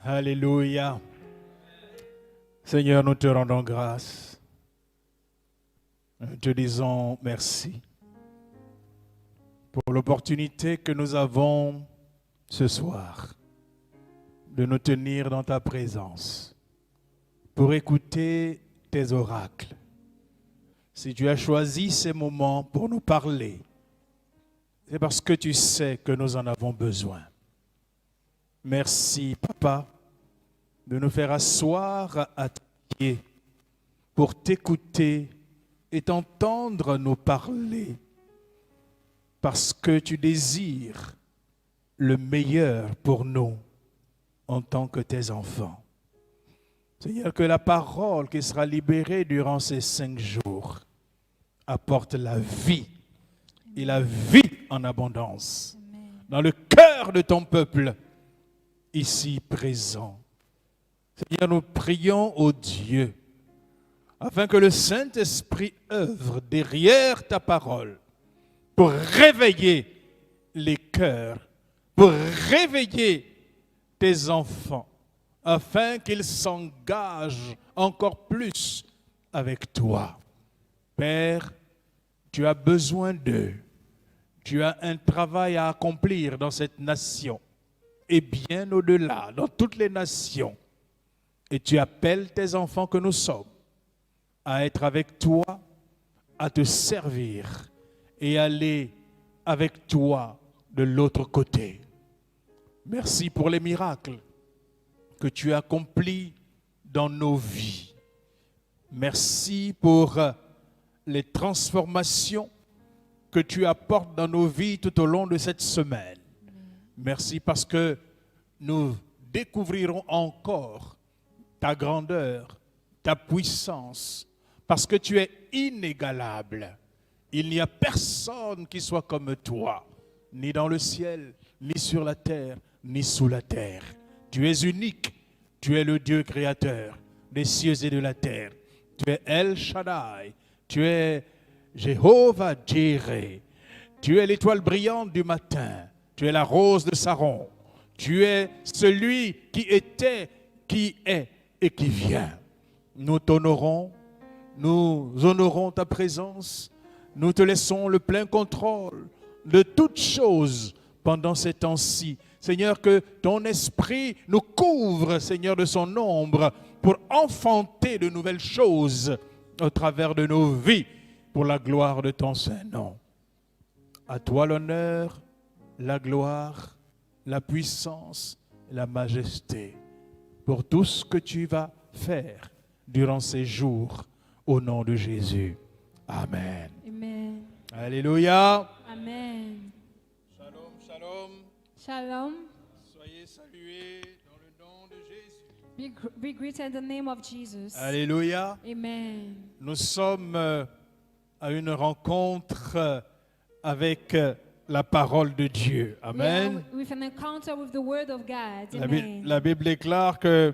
Alléluia. Seigneur, nous te rendons grâce. Nous te disons merci pour l'opportunité que nous avons ce soir de nous tenir dans ta présence pour écouter tes oracles. Si tu as choisi ces moments pour nous parler, c'est parce que tu sais que nous en avons besoin. Merci, Papa, de nous faire asseoir à tes pieds pour t'écouter et t'entendre nous parler, parce que tu désires le meilleur pour nous en tant que tes enfants. Seigneur, que la parole qui sera libérée durant ces 5 jours apporte la vie et la vie en abondance dans le cœur de ton peuple ici présent. Seigneur, nous prions au Dieu afin que le Saint-Esprit œuvre derrière ta parole pour réveiller les cœurs, pour réveiller tes enfants, afin qu'ils s'engagent encore plus avec toi. Père, tu as besoin d'eux. Tu as un travail à accomplir dans cette nation et bien au-delà, dans toutes les nations. Et tu appelles tes enfants que nous sommes à être avec toi, à te servir et aller avec toi de l'autre côté. Merci pour les miracles que tu as accomplis dans nos vies. Merci pour les transformations que tu apportes dans nos vies tout au long de cette semaine. Merci parce que nous découvrirons encore ta grandeur, ta puissance, parce que tu es inégalable. Il n'y a personne qui soit comme toi, ni dans le ciel, ni sur la terre, ni sous la terre. Tu es unique, tu es le Dieu créateur des cieux et de la terre. Tu es El Shaddai, tu es Jéhovah Jireh, tu es l'étoile brillante du matin, tu es la rose de Saron, tu es celui qui était, qui est et qui vient. Nous t'honorons, nous honorons ta présence, nous te laissons le plein contrôle de toutes choses pendant ces temps-ci. Seigneur, que ton esprit nous couvre, Seigneur, de son ombre pour enfanter de nouvelles choses au travers de nos vies pour la gloire de ton Saint-Nom. À toi l'honneur, la gloire, la puissance, la majesté pour tout ce que tu vas faire durant ces jours au nom de Jésus. Amen. Amen. Alléluia. Amen. Shalom, shalom. Shalom. Soyez salués dans le nom de Jésus. Be greeted in the name of Jesus. Alléluia. Amen. Nous sommes à une rencontre avec la parole de Dieu. Amen. We are with an encounter with the word of God. La Amen. Bible déclare que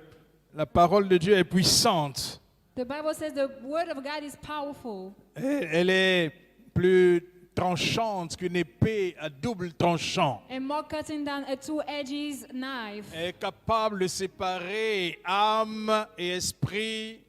la parole de Dieu est puissante. The Bible says the word of God is powerful. Elle est plus tranchante qu'une épée à double tranchant. And more cutting than a two-edged knife. Elle est capable de séparer âme et esprit,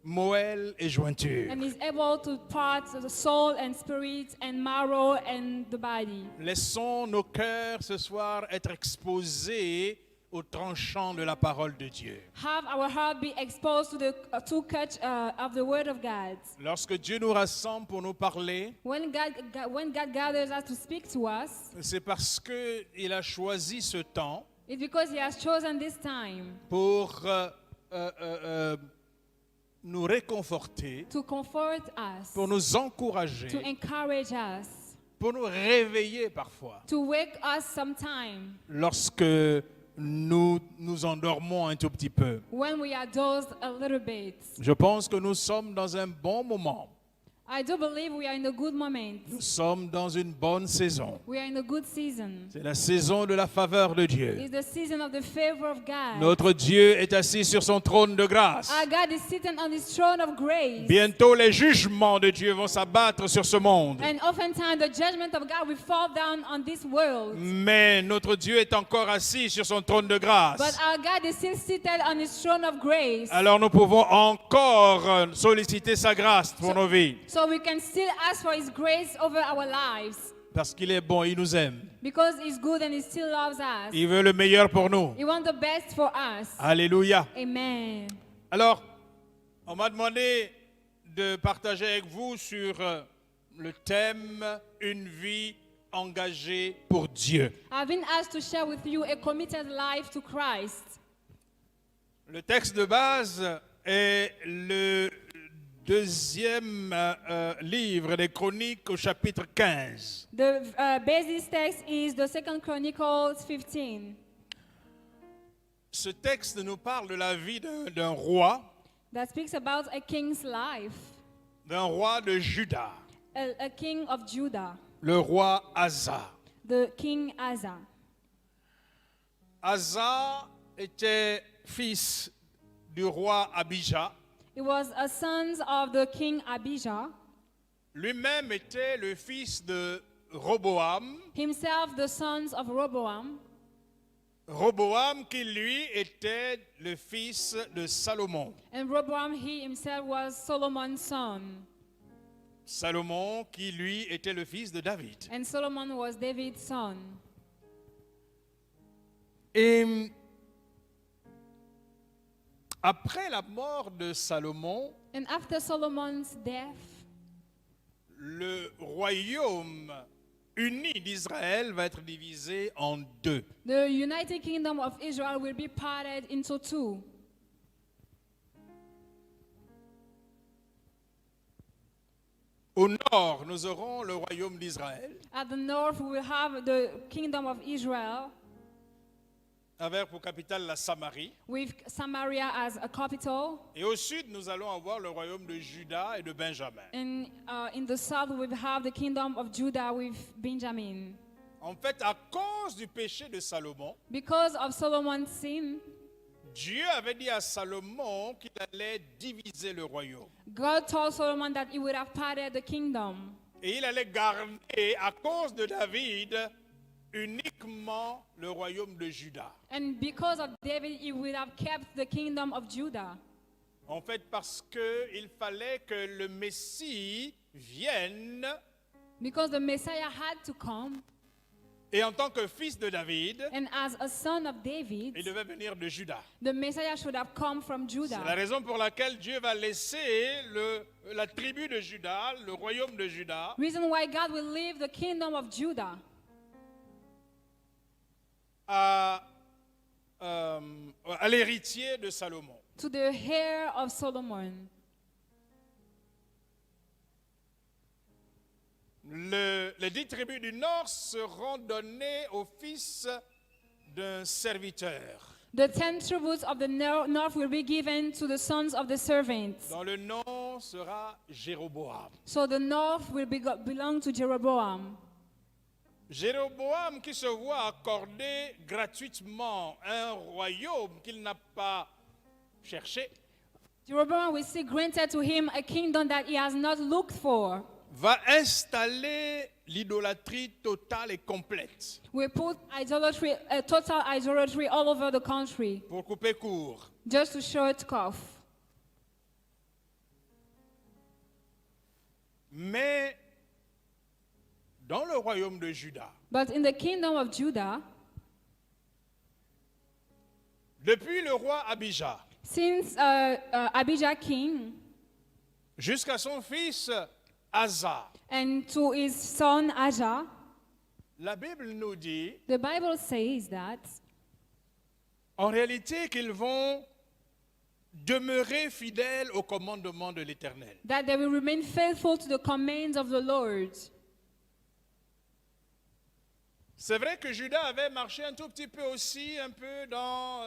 moelle et jointure. And is able to part the soul and spirit and marrow and the body. Laissons nos cœurs ce soir être exposés au tranchant de la parole de Dieu. Have our heart be exposed to the two cut of the word of God. Lorsque Dieu nous rassemble pour nous parler, When God gathers us to speak to us, c'est parce qu'il a choisi ce temps it's because He has chosen this time pour nous réconforter, to comfort us, pour nous encourager, to encourage us, pour nous réveiller parfois. to wake us sometime Lorsque nous nous endormons un tout petit peu. when we are dozed a little bit. Je pense que nous sommes dans un bon moment I do believe we are in a good moment. Nous sommes dans une bonne saison. We are in a good season. C'est la saison de la faveur de Dieu. It's the season of the favor of God. Notre Dieu est assis sur son trône de grâce. Our God is sitting on his throne of grace. Bientôt, les jugements de Dieu vont s'abattre sur ce monde. And oftentimes the judgment of God will fall down on this world. Mais notre Dieu est encore assis sur son trône de grâce. But our God is still seated on his throne of grace. Alors nous pouvons encore solliciter sa grâce pour nos vies. So we can still ask for his grace over our lives. Parce qu'il est bon, il nous aime. Because he's good and he still loves us. Il veut le meilleur pour nous. He wants the best for us. Alléluia. Amen. Alors, on m'a demandé de partager avec vous sur le thème « Une vie engagée pour Dieu ». I've been asked to share with you a committed life to Christ. Le texte de base est le deuxième livre des Chroniques au chapitre 15. The basis text is the 2 Chronicles 15. Ce texte nous parle de la vie d'un roi, That speaks about a king's life, d'un roi de Juda, a king of Judah, le roi Asa. the king Asa. Asa était fils du roi Abijah. He was a son of the king Abijah, Lui-même était le fils de Roboam. himself the sons of Rehoboam, Roboam qui lui était le fils de Salomon. and Rehoboam he himself was Solomon's son, Salomon qui lui était le fils de David. and Solomon was David's son. Et après la mort de Salomon, And after Solomon's death, le royaume uni d'Israël va être divisé en deux. the United Kingdom of Israel will be parted into two. Au nord, nous aurons le royaume d'Israël, At the north, we will have the kingdom of Israel, avec pour capitale la Samarie. with Samaria as a capital. Et au sud, nous allons avoir le royaume de Juda et de Benjamin. And in the south, we will have the kingdom of Judah with Benjamin. En fait, à cause du péché de Salomon, Because of Solomon's sin, Dieu avait dit à Salomon qu'il allait diviser le royaume. God told Solomon that he would have parted the kingdom. Et il allait garder, à cause de David, uniquement le royaume de Juda. And because of David, he would have kept the kingdom of Judah. En fait, parce qu'il fallait que le Messie vienne Because the Messiah had to come, et en tant que fils de David, and as a son of David, il devait venir de Juda. the Messiah should have come from C'est la Judah. raison pour laquelle Dieu va laisser la tribu de Juda, le royaume de Juda, Reason why God will leave the kingdom of Judah à l'héritier de Salomon. to the heir of Solomon. Les 10 tribus du nord seront données au fils d'un serviteur, The 10 tributes of the north will be given to the sons of the servants. dont le nom sera Jéroboam. So the north will belong to Jeroboam. Jéroboam qui se voit accorder gratuitement un royaume qu'il n'a pas cherché, Jeroboam will see granted to him a kingdom that he has not looked for. va installer l'idolâtrie totale et complète. We put idolatry, total idolatry all over the country, Pour couper court, just to show it off. mais dans le royaume de Juda, But in the kingdom of Judah, depuis le roi Abijah since Abijah king jusqu'à son fils Asa, and to his son Asa, la Bible nous dit the Bible says that en réalité qu'ils vont demeurer fidèles au commandement de l'Éternel. they will remain faithful to the commands of the Lord. C'est vrai que Juda avait marché un tout petit peu aussi, un peu dans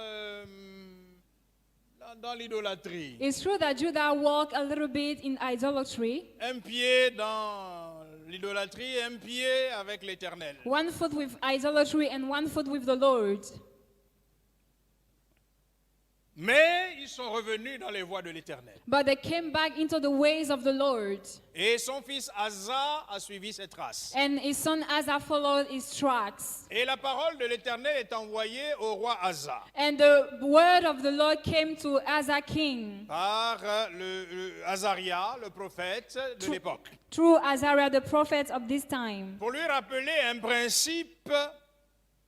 dans l'idolâtrie. It's true that Judah walked a little bit in idolatry. Un pied dans l'idolâtrie, un pied avec l'Éternel. One foot with idolatry and one foot with the Lord. Mais ils sont revenus dans les voies de l'Éternel. But they came back into the ways of the Lord. Et son fils Asa a suivi ses traces. And his son Asa followed his tracks. Et la parole de l'Éternel est envoyée au roi Asa And the word of the Lord came to Asa king par le Azaria, le prophète de l'époque, through Azariah the prophet of this time, pour lui rappeler un principe,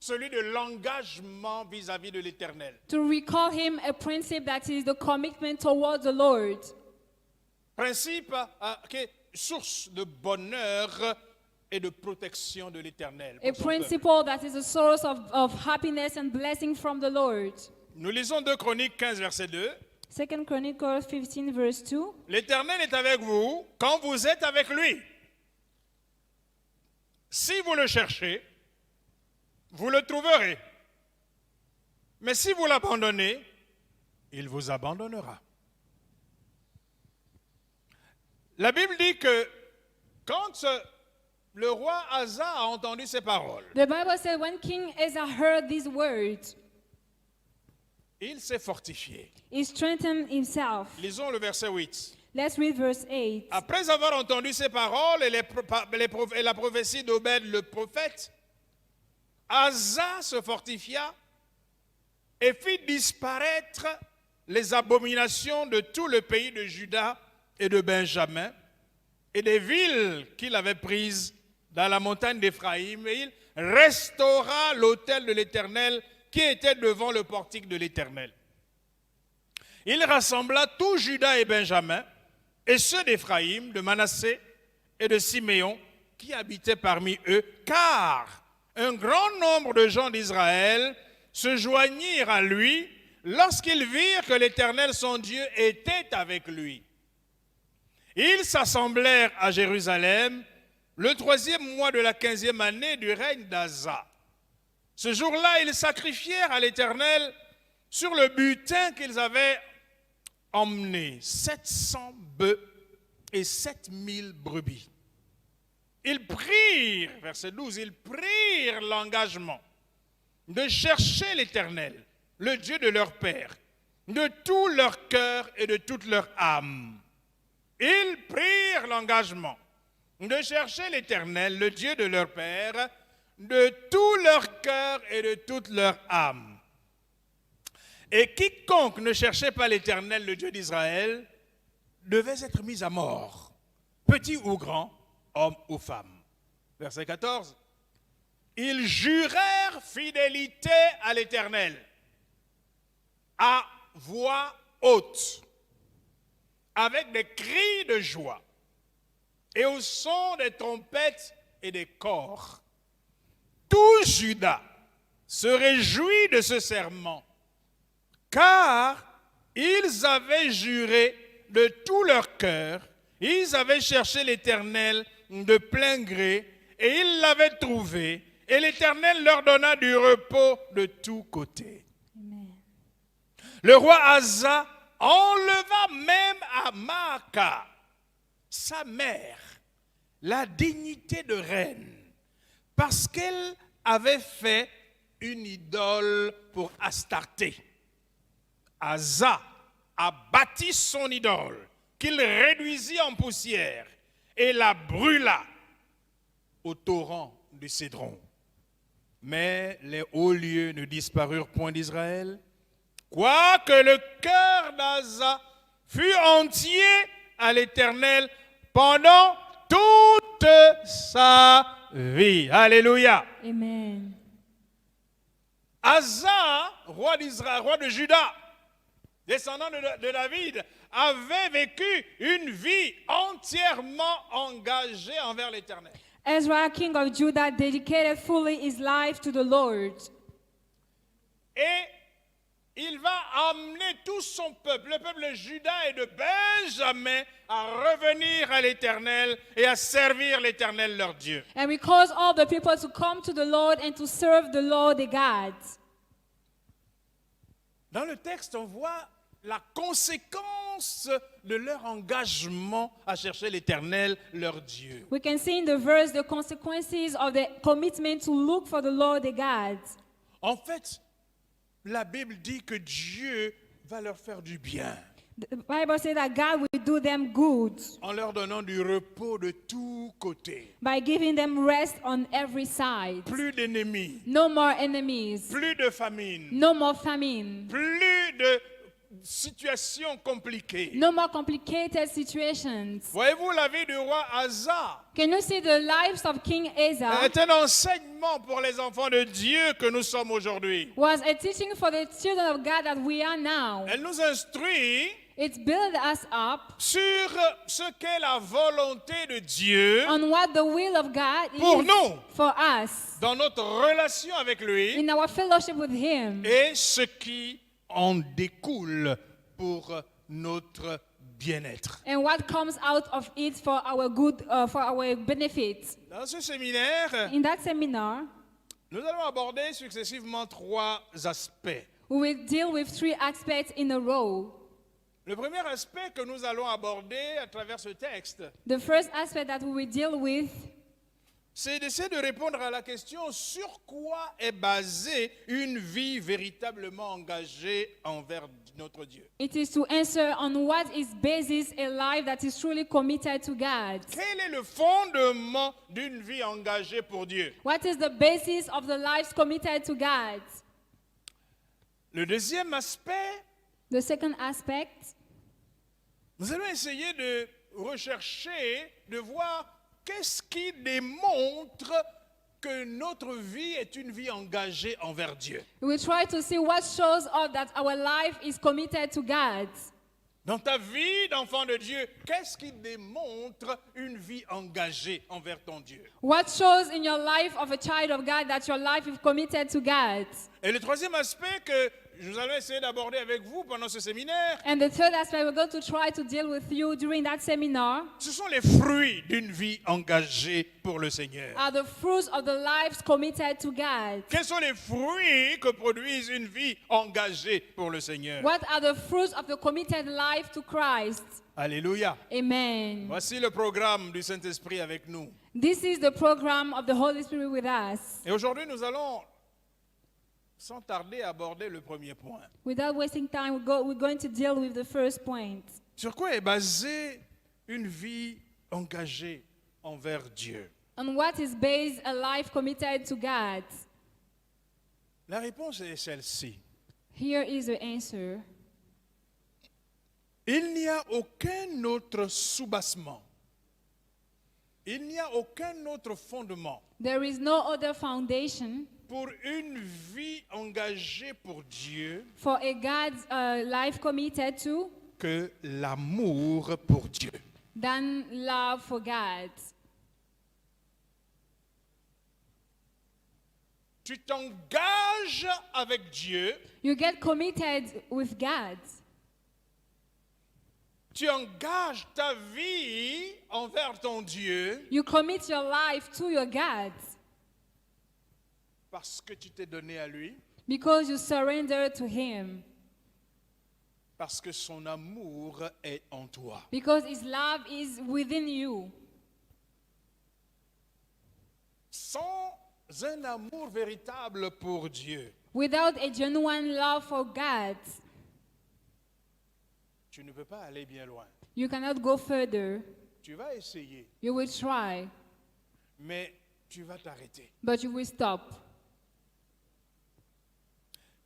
celui de l'engagement vis-à-vis de l'Éternel. to recall him a principle that is the commitment towards the Lord. Principe qui est source de bonheur et de protection de l'Éternel. A principle that is a source of happiness and blessing from the Lord. Nous lisons 2 Chroniques 15, verset 2. 2 Chronicles 15 verse 2. L'Éternel est avec vous quand vous êtes avec lui. Si vous le cherchez, vous le trouverez. Mais si vous l'abandonnez, il vous abandonnera. La Bible dit que quand le roi Asa a entendu ces paroles, The Bible said when King Asa heard these words, il s'est fortifié. he strengthened himself. Lisons le verset 8. Let's read verse 8. Après avoir entendu ces paroles et la prophétie d'Obed le prophète, Asa se fortifia et fit disparaître les abominations de tout le pays de Juda et de Benjamin et des villes qu'il avait prises dans la montagne d'Éphraïm, et il restaura l'autel de l'Éternel qui était devant le portique de l'Éternel. Il rassembla tout Juda et Benjamin et ceux d'Éphraïm, de Manassé et de Siméon qui habitaient parmi eux, car un grand nombre de gens d'Israël se joignirent à lui lorsqu'ils virent que l'Éternel, son Dieu, était avec lui. Ils s'assemblèrent à Jérusalem le 3e mois de la 15e année du règne d'Asa. Ce jour-là, ils sacrifièrent à l'Éternel sur le butin qu'ils avaient emmené 700 bœufs et 7000 brebis. Ils prirent, verset 12, ils prirent l'engagement de chercher l'Éternel, le Dieu de leur père, de tout leur cœur et de toute leur âme. Ils prirent l'engagement de chercher l'Éternel, le Dieu de leur père, de tout leur cœur et de toute leur âme. Et quiconque ne cherchait pas l'Éternel, le Dieu d'Israël, devait être mis à mort, petit ou grand, homme ou femme. Verset 14. Ils jurèrent fidélité à l'Éternel, à voix haute, avec des cris de joie et au son des trompettes et des cors. Tout Juda se réjouit de ce serment, car ils avaient juré de tout leur cœur, ils avaient cherché l'Éternel de plein gré, et ils l'avaient trouvé, et l'Éternel leur donna du repos de tous côtés. Amen. Le roi Asa enleva même à Maaka, sa mère, la dignité de reine, parce qu'elle avait fait une idole pour Astarté. Asa a bâti son idole, qu'il réduisit en poussière, et la brûla au torrent du Cédron. Mais les hauts lieux ne disparurent point d'Israël, quoique le cœur d'Asa fut entier à l'Éternel pendant toute sa vie. Alléluia. Amen. Asa, roi d'Israël, roi de Juda, descendant de David, avait vécu une vie entièrement engagée envers l'Éternel. Ezra, king of Judah, dedicated fully his life to the Lord. Et il va amener tout son peuple, le peuple de Juda et de Benjamin, à revenir à l'Éternel et à servir l'Éternel leur Dieu. And we cause all the people to come to the Lord and to serve the Lord, the God. Dans le texte, on voit la conséquence de leur engagement à chercher l'Éternel, leur Dieu. We can see in the verse the consequences of the commitment to look for the Lord their God. En fait, la Bible dit que Dieu va leur faire du bien The Bible says that God will do them good en leur donnant du repos de tous côtés. by giving them rest on every side. Plus d'ennemis, No more enemies, plus de famine, no more famine, plus de situations compliquées. no more complicated situations. Voyez-vous, la vie du roi Asa Can you see the lives of King Asa est un enseignement pour les enfants de Dieu que nous sommes aujourd'hui. was a teaching for the children of God that we are now. Elle nous instruit It built us up sur ce qu'est la volonté de Dieu on what the will of God pour is nous, for us dans notre relation avec lui, in our fellowship with Him, et ce qui en découle pour notre bien-être. and what comes out of it for our good, for our benefit. Dans ce séminaire, In that seminar, nous allons aborder successivement 3 aspects. we will deal with 3 aspects in a row. Le premier aspect que nous allons aborder à travers ce texte, The first aspect that we will deal with c'est d'essayer de répondre à la question sur quoi est basée une vie véritablement engagée envers notre Dieu. it is to answer on what is basis a life that is truly committed to God. Quel est le fondement d'une vie engagée pour Dieu? What is the basis of the lives committed to God? Le deuxième aspect, The second aspect, nous allons essayer de rechercher, de voir qu'est-ce qui démontre que notre vie est une vie engagée envers Dieu. we will try to see what shows us that our life is committed to God. Dans ta vie d'enfant de Dieu, qu'est-ce qui démontre une vie engagée envers ton Dieu? What shows in your life of a child of God that your life is committed to God? Et le troisième aspect que nous allons essayer d'aborder avec vous pendant ce séminaire, And the third aspect we're going to try to deal with you during that seminar ce sont les fruits d'une vie engagée pour le Seigneur. are the fruits of the lives committed to God. Quels sont les fruits que produise une vie engagée pour le Seigneur? What are the fruits of the committed life to Christ? Alléluia. Amen. Voici le programme du Saint-Esprit avec nous. This is the program of the Holy Spirit with us. Et aujourd'hui, nous allons, sans tarder, aborder le premier point. Without wasting time, we're going to deal with the first point. Sur quoi est basée une vie engagée envers Dieu? On what is based a life committed to God? La réponse est celle-ci. Here is the answer. Il n'y a aucun autre soubassement. Il n'y a aucun autre fondement There is no other foundation pour une vie engagée pour Dieu for a God's life committed to que l'amour pour Dieu. than love for God. Tu t'engages avec Dieu, You get committed with God. tu engages ta vie envers ton Dieu You commit your life to your God parce que tu t'es donné à lui, because you surrender to Him, parce que son amour est en toi. because His love is within you. Sans un amour véritable pour Dieu, Without a genuine love for God, tu ne peux pas aller bien loin. you cannot go further. Tu vas essayer, You will try, mais tu vas t'arrêter. but you will stop.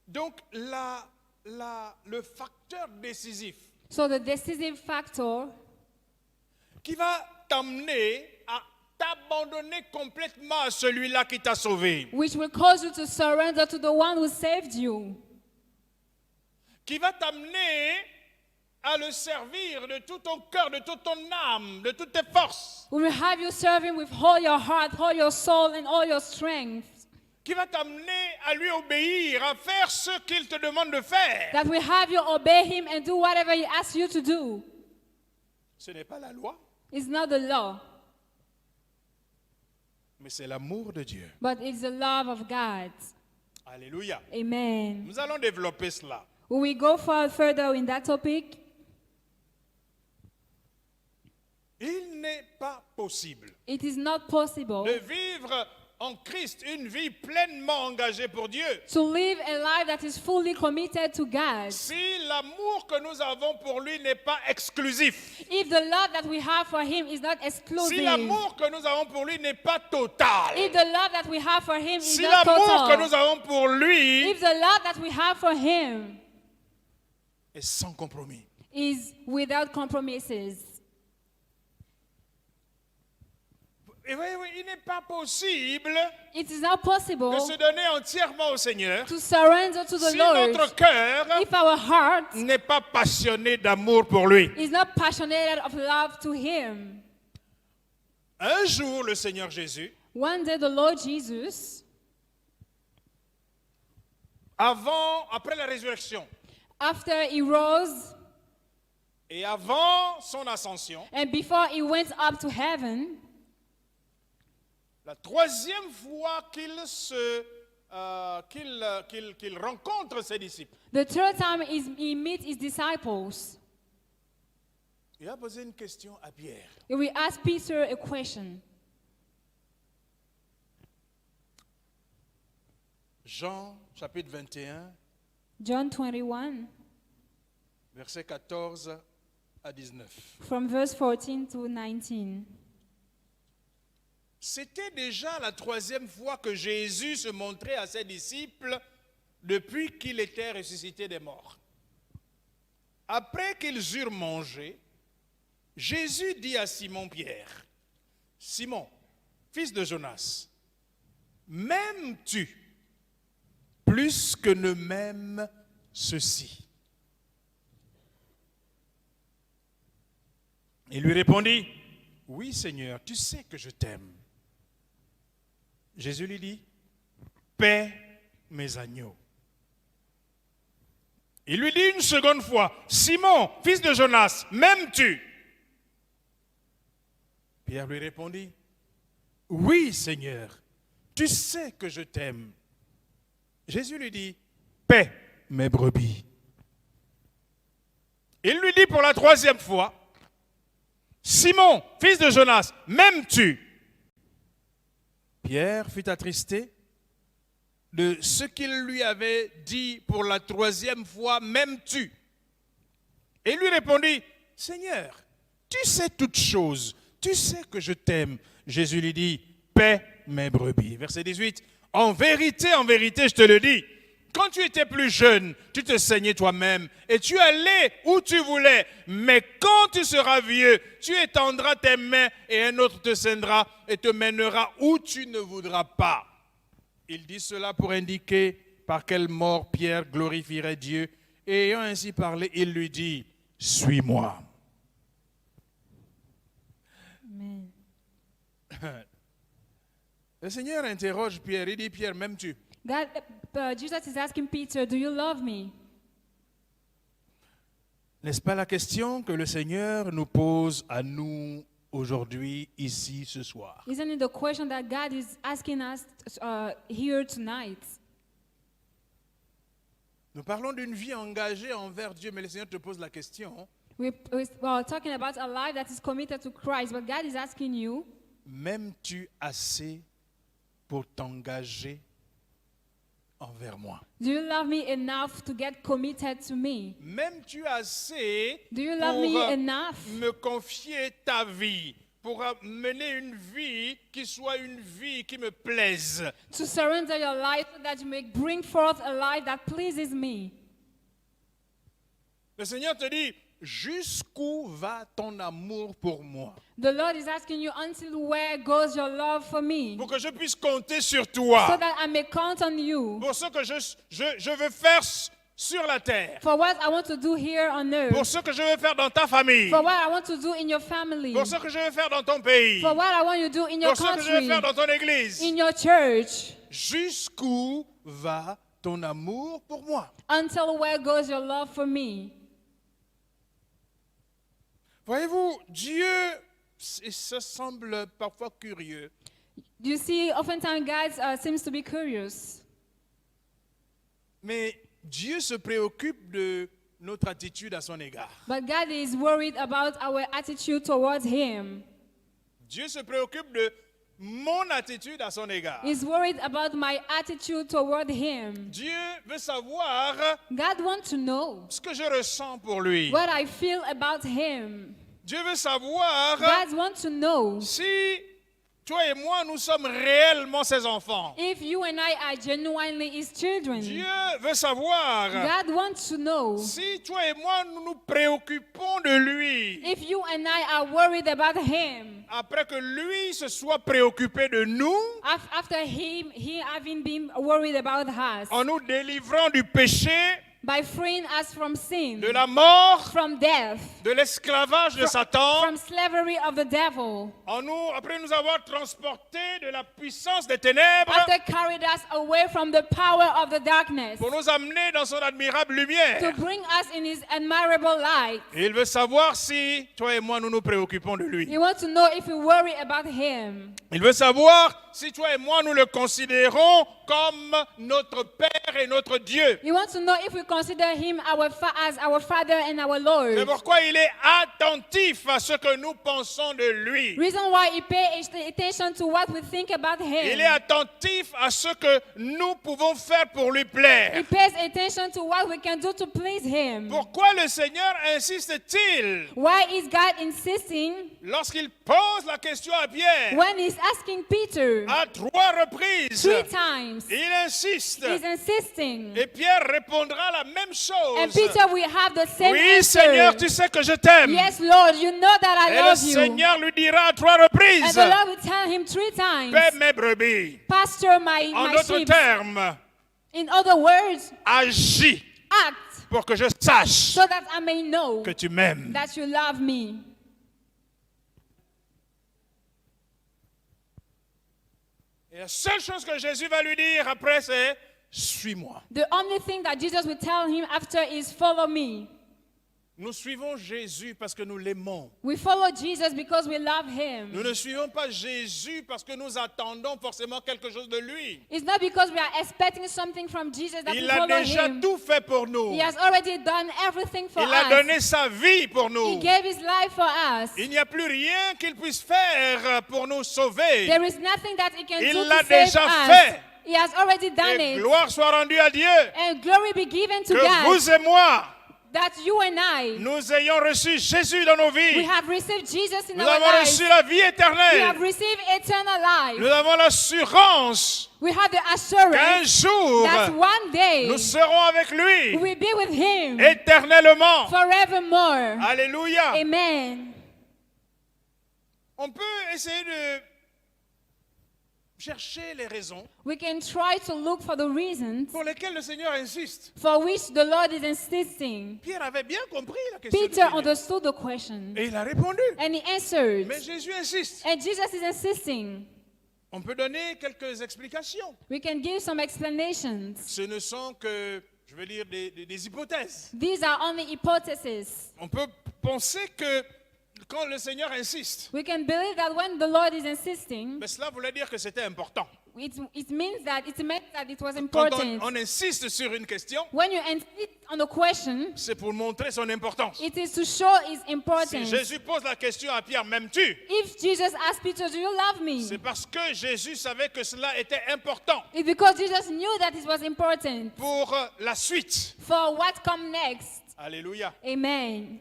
Donc, le facteur décisif So the decisive factor qui va t'amener à t'abandonner complètement à celui-là qui t'a sauvé, which will cause you to surrender to the one who saved you, qui va t'amener à le servir de tout ton cœur, de toute ton âme, de toutes tes forces, will have you serve Him with all your heart, all your soul, and all your strength, qui va t'amener à lui obéir, à faire ce qu'il te demande de faire. that will have you obey Him and do whatever He asks you to do. Ce n'est pas la loi, It's not the law, mais c'est l'amour de Dieu. but it's the love of God. Alléluia. Amen. Nous allons développer cela. Will we go further in that topic? Il n'est pas possible It is not possible de vivre en Christ une vie pleinement engagée pour Dieu to live a life that is fully committed to God si l'amour que nous avons pour lui n'est pas exclusif. if the love that we have for Him is not Si exclusive. l'amour que nous avons pour lui n'est pas total. If the love that we have for Him is Si not l'amour que nous total. avons pour lui If the love that we have for Him est sans compromis. is without compromises. Et oui, il n'est pas possible It is not possible de se donner entièrement au Seigneur to surrender to the si Lord notre cœur if our heart n'est pas passionné d'amour pour lui. is not passionate of love to Him. Un jour, le Seigneur Jésus, One day the Lord Jesus, après la résurrection after He rose et avant son ascension, and before He went up to heaven, la troisième fois qu'il rencontre ses disciples, the third time He meets His disciples, il a posé une question à Pierre. He will ask Peter a question. Jean chapitre 21, John 21, versets 14 à 19. from verse 14 to 19. C'était déjà la troisième fois que Jésus se montrait à ses disciples depuis qu'il était ressuscité des morts. Après qu'ils eurent mangé, Jésus dit à Simon-Pierre, « Simon, fils de Jonas, m'aimes-tu plus que ne m'aiment ceux-ci » Il lui répondit, « Oui, Seigneur, tu sais que je t'aime. » Jésus lui dit, « Paie mes agneaux. » Il lui dit une seconde fois, « Simon, fils de Jonas, m'aimes-tu » Pierre lui répondit, « Oui, Seigneur, tu sais que je t'aime. » Jésus lui dit, « Paie mes brebis. » Il lui dit pour la troisième fois, « Simon, fils de Jonas, m'aimes-tu » Pierre fut attristé de ce qu'il lui avait dit pour la troisième fois, « M'aimes-tu » Et il lui répondit, « Seigneur, tu sais toutes choses, tu sais que je t'aime. » Jésus lui dit, « Paie mes brebis. » Verset 18, « En vérité, je te le dis, quand tu étais plus jeune, tu te saignais toi-même et tu allais où tu voulais. Mais quand tu seras vieux, tu étendras tes mains et un autre te saignera et te mènera où tu ne voudras pas. » Il dit cela pour indiquer par quelle mort Pierre glorifierait Dieu. Et ayant ainsi parlé, il lui dit, « Suis-moi. » Amen. Le Seigneur interroge Pierre, il dit, « Pierre, m'aimes-tu » Jesus is asking Peter, do you love me? N'est-ce pas la question que le Seigneur nous pose à nous aujourd'hui, ici, ce soir? Isn't it the question that God is asking us here tonight? Nous parlons d'une vie engagée envers Dieu, mais le Seigneur te pose la question, We're talking about a life that is committed to Christ, but God is asking you, m'aimes-tu assez pour t'engager envers moi? do you love me enough to get committed to me? M'aimes-tu assez Do you love me pour enough me confier ta vie, pour mener une vie qui soit une vie qui me plaise? to surrender your life so that you may bring forth a life that pleases me? Le Seigneur te dit, jusqu'où va ton amour pour moi? The Lord is asking you, until where goes your love for me? Pour que je puisse compter sur So toi, that I may count on you pour ce que je veux faire sur la terre, for what I want to do here on pour earth, ce que je veux faire dans ta famille, for what I want to do in your family, pour ce que je veux faire dans ton pays, for what I want you to do in your pour ce que je veux country, faire dans ton église. in your church. Jusqu'où va ton amour pour moi? Until where goes your love for me? Voyez-vous, Dieu, ça semble parfois curieux, You see, oftentimes God seems to be curious, mais Dieu se préoccupe de notre attitude à son égard. But God is worried about our attitude towards Him. Dieu se préoccupe de mon attitude à son égard. He's worried about my attitude toward Him. Dieu veut savoir God wants to know ce que je ressens pour lui. what I feel about Him. Dieu veut savoir God wants to know si toi et moi, nous sommes réellement ses enfants. if you and I are genuinely His children. Dieu veut savoir God wants to know si toi et moi, nous nous préoccupons de lui. if you and I are worried about Him. Après que lui se soit préoccupé de nous, After he having been worried about us, en nous délivrant du péché, by freeing us from sin, de la mort, from death, de l'esclavage de Satan, from slavery of the devil, après nous avoir transportés de la puissance des ténèbres after carried us away from the power of the darkness, pour nous amener dans son admirable lumière. to bring us in His admirable light. Et il veut savoir si toi et moi nous nous préoccupons de lui. He wants to know if we worry about Him. Il veut savoir si toi et moi nous le considérons comme notre Père et notre Dieu. He wants to know if we consider Him as our Father and our Lord. C'est pourquoi il est attentif à ce que nous pensons de lui. Reason why He pays attention to what we think about Him. Il est attentif à ce que nous pouvons faire pour lui plaire. He pays attention to what we can do to please Him. Pourquoi le Seigneur insiste-t-il Why is God insisting lorsqu'il pose la question à Pierre when He's asking Peter à 3 reprises? 3 times? Il insiste. He's insisting. Et Pierre répondra la même chose. And Peter will have the same Oui, answer. Seigneur, tu sais que je t'aime. Yes, Lord, you know that I Et le love you. Seigneur lui dira à 3 And reprises, the Lord will tell him 3 times, paie mes brebis. pastor my En d'autres sheep. termes, In other words, agis act pour que je sache so that I may know que tu m'aimes. that you love me. Et la seule chose que Jésus va lui dire après, c'est suis-moi. The only thing that Jesus will tell him after is follow me. Nous suivons Jésus parce que nous l'aimons. We follow Jesus because we love him. Nous ne suivons pas Jésus parce que nous attendons forcément quelque chose de lui. It's not because we are expecting something from Jesus that Il we a follow déjà him. tout fait pour nous. He has already done everything for Il a us. donné sa vie pour He nous. gave his life for us. Il n'y a plus rien qu'il puisse faire pour nous sauver. There is nothing that he can Il do l'a to save déjà us. fait. He has already done Et it. gloire soit rendue à Dieu. And glory be given to Que God vous et moi, that you and I, nous ayons reçu Jésus dans nos we vies. have received Jesus in Nous our avons lives. reçu la vie We have éternelle. received eternal life. Nous avons l'assurance We have the qu'un assurance jour, that one day nous serons avec lui we will be with him éternellement. forevermore. Alléluia. Amen. On peut essayer de chercher les raisons We can try to look for the reasons pour lesquelles le Seigneur insiste. for which the Lord is insisting. Pierre avait bien compris la question. du Peter Seigneur. understood the question Et il a répondu. and he answered. Mais Jésus insiste. And Jesus is insisting. On peut donner quelques explications. We can give some explanations. Ce ne sont que, je veux dire, des hypothèses. These are only hypotheses. On peut penser que quand le Seigneur insiste, We can believe that when the Lord is insisting, mais cela voulait dire que c'était important. it meant that it was Quand important. on insiste sur une question, When you insist on a question, c'est pour montrer son importance. it is to show its Si importance. Jésus pose la question à Pierre, m'aimes-tu? If Jesus asked Peter, do you love me? C'est parce que Jésus savait que cela était important It's because Jesus knew that it was important pour la suite. for what come next. Alléluia. Amen.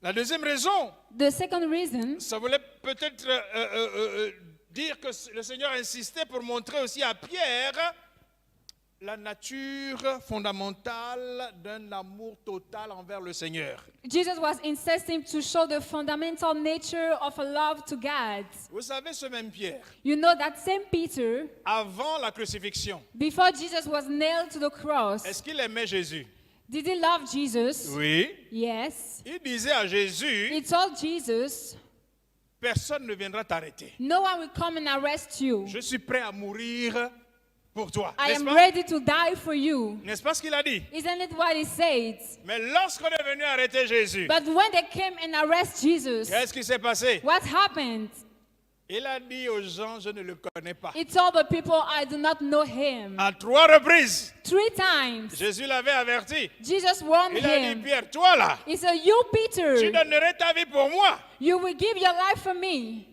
La deuxième raison, The second reason, ça voulait peut-être dire que le Seigneur insistait pour montrer aussi à Pierre la nature fondamentale d'un amour total envers le Seigneur. Jesus was insisting to show the fundamental nature of a love to God. Vous savez, ce même Pierre, You know that same Peter, avant la crucifixion, before Jesus was nailed to the cross, est-ce qu'il aimait Jésus? did he love Jesus? Oui. Yes. Il disait à Jésus, He told Jesus, personne ne viendra t'arrêter. no one will come and arrest you. Je suis prêt à mourir pour toi. I N'est-ce am pas? ready to die for you. N'est-ce pas ce qu'il a dit? Isn't it what he said? Mais lorsqu'on est venu arrêter Jésus, But when they came and arrested Jesus, qu'est-ce qui s'est passé? what happened? Il a dit aux gens, je ne le connais pas. He told the people, I do not know him. À 3 reprises, 3 times, Jésus l'avait averti. Jesus warned Il a dit, him. Pierre, toi là, He said, you, tu Peter, donnerais ta vie pour moi. you will give your life for me.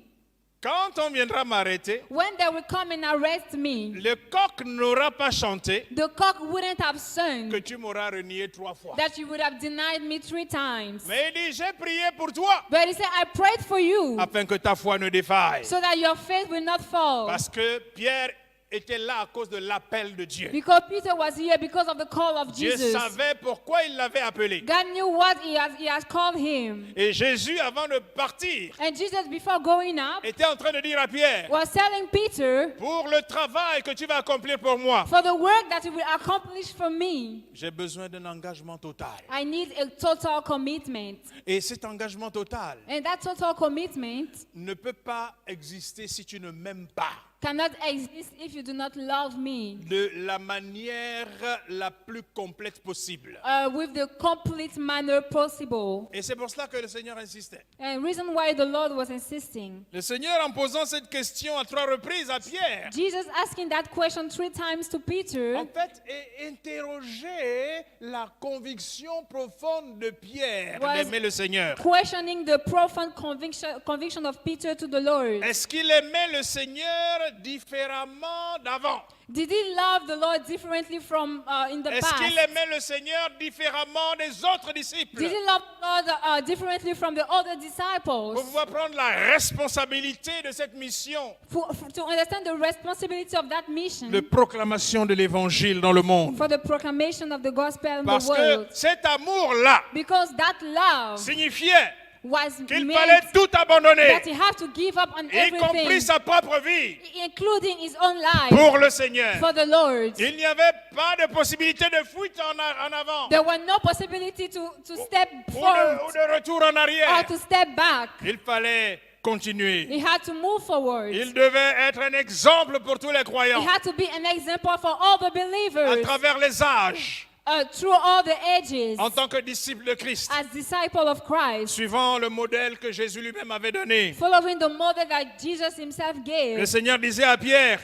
Quand on viendra m'arrêter, When they will come and arrest me, le coq n'aura pas chanté the cock wouldn't have que sung tu m'auras renié 3 fois. that you would have denied me 3 times. Mais il dit, j'ai prié pour toi, But he said, I prayed for you afin que ta foi ne défaille. so that your faith will not fall. Parce que Pierre était là à cause de l'appel de Dieu. Because Peter was here because of the call of Dieu Jesus. savait pourquoi il l'avait appelé. God knew what he has called him. Et Jésus, avant de partir, And Jesus, before going up, était en train de dire à Pierre, was telling Peter, pour le travail que tu vas accomplir pour moi, for the work that you will accomplish for me, j'ai besoin d'un engagement total. I need a total commitment. Et cet engagement total And that total commitment ne peut pas exister si tu ne m'aimes pas cannot exist if you do not love me de la manière la plus complète possible. with the complete manner possible. Et c'est pour cela que le Seigneur insistait. And reason why the Lord was insisting. Le Seigneur, en posant cette question à 3 reprises à Pierre, Jesus asking that question 3 times to Peter, en fait, interrogeait la conviction profonde de Pierre Was- d'aimer le Seigneur. questioning the profound conviction of Peter to the Lord. Est-ce qu'il aimait le Seigneur différemment d'avant? Did he love the Lord differently from in the Est-ce qu'il past? aimait le Seigneur différemment des autres disciples? Did he love the Lord differently from the other Pour disciples? pouvoir prendre la responsabilité de cette mission To understand the responsibility of that mission, de proclamation de l'évangile dans le monde. for the proclamation of the gospel in the Parce que world. cet amour-là Because that love signifiait was qu'il meant fallait tout abandonner, that he had to give up on y compris everything, sa propre vie, including his own life, pour le Seigneur. for the Lord. Il n'y avait pas de possibilité de fuite en avant There was no possibility to step ou forward de retour en or arrière. to step back. Il fallait continuer. He had to move forward. Il devait être un exemple pour tous les He croyants had to be an example for all the à believers travers les âges through all the ages en tant que disciple de Christ, as disciple of Christ, suivant le modèle que Jésus lui-même avait donné. following the model that Jesus himself Le gave. Seigneur disait à Pierre,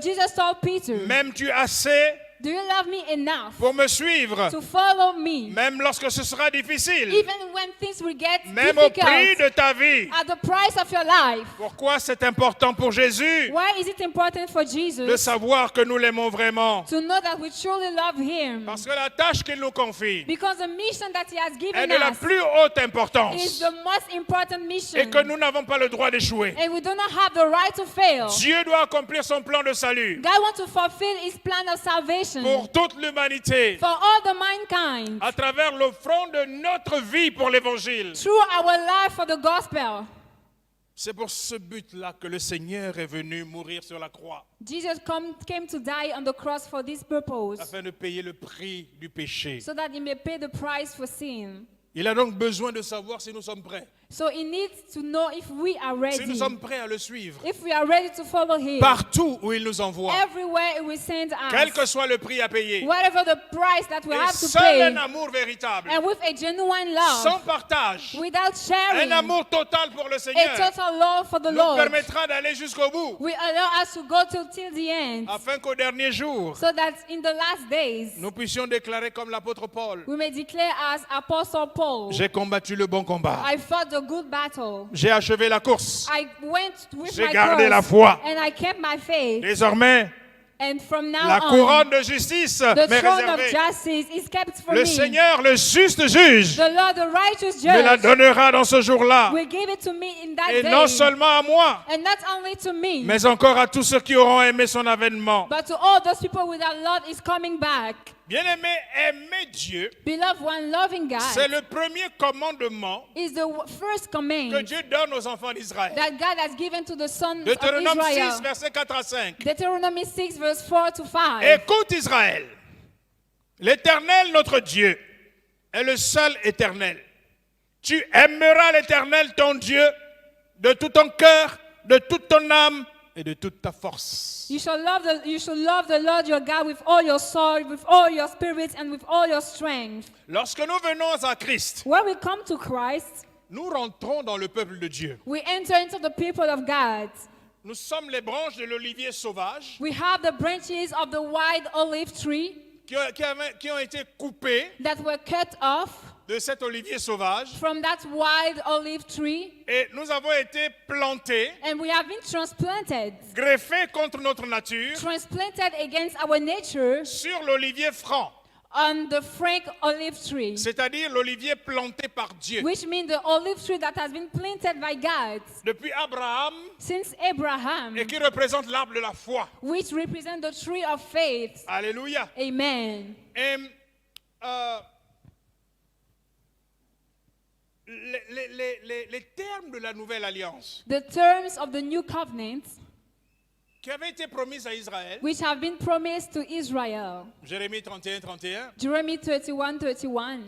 Jesus told Peter, m'aimes-tu assez do you love me enough pour me suivre, to follow me, même lorsque ce sera difficile, even when things will get même au prix difficult, de ta vie? at the price of your life? Pourquoi c'est important pour Jésus Why is it important for de Jesus savoir que nous l'aimons vraiment? to know that we truly love him? Parce que la tâche qu'il nous confie Because the mission that he has est given de la us plus haute is importance the most important mission. et que nous n'avons pas le droit d'échouer. And we do not have the right to fail. Dieu doit accomplir son plan de salut God wants to fulfill his plan of salvation pour toute l'humanité for all the mankind à travers l'offrande de notre vie pour l'évangile. through our life for the gospel. C'est pour ce but-là que le Seigneur est venu mourir sur la croix, Jesus came to die on the cross for this purpose, afin de payer le prix du péché. so that he may pay the price for sin. Il a donc besoin de savoir si nous sommes prêts, So he needs to know if we are si nous ready, sommes prêts à le suivre, if we are ready to follow him. partout où il nous envoie, Everywhere he will send quel us, que soit le prix à payer. whatever the price that we Et have to seul pay, un amour véritable, and with a genuine sans love, partage, without un sharing, amour total pour le a Seigneur, total love for the nous Lord, permettra d'aller jusqu'au bout, will allow us to go till the end, afin qu'au dernier jour, so that in the last days nous puissions déclarer comme l'apôtre Paul, we may declare as Apostle Paul, j'ai combattu le bon combat, I fought the good battle. j'ai achevé la course, I went with j'ai my gardé cross, la foi. and I kept my faith. Désormais, And from now la on, couronne de justice the m'est throne of réservée. justice is kept for Le me. Seigneur, le juste juge, The Lord, the righteous me la judge, donnera dans ce jour-là. will give it to me in that Et day. non seulement à moi, And not only to me, mais encore à tous ceux qui auront aimé son avènement. but to all those people with our Lord is coming back. Bien-aimé, aimer Dieu, Beloved one, loving c'est God le premier commandement is the first que command Dieu donne aux enfants d'Israël. that God has given to the sons of Deutéronome 6, Israel. versets 4 à 5. Deuteronomy 6, verse 4 to 5. Écoute Israël, l'Éternel notre Dieu est le seul éternel. Tu aimeras l'Éternel ton Dieu de tout ton cœur, de toute ton âme et de toute ta force. You shall love the Lord your God with all your soul, with all your spirit, and with all your strength. Lorsque nous venons à Christ, When we come to Christ, nous rentrons dans le peuple de Dieu. we enter into the people of God. nous sommes les branches de l'olivier sauvage We have the branches of the wild olive tree qui ont été coupées that were cut off de cet olivier sauvage from that wild olive tree, et nous avons été plantés, and we have been transplanted contre notre nature against our nature sur l'olivier franc, on the frank olive tree, c'est-à-dire l'olivier planté par Dieu. which means the olive tree that has been planted by God Depuis Abraham since Abraham, et qui représente l'arbre de la foi. which represents the tree of faith. Alléluia. Amen. Et, les termes de la nouvelle alliance The terms of the new covenant, qui avaient été promises à Israël, which have been promised to Israel, Jérémie 31, 31, Jeremiah 31:31,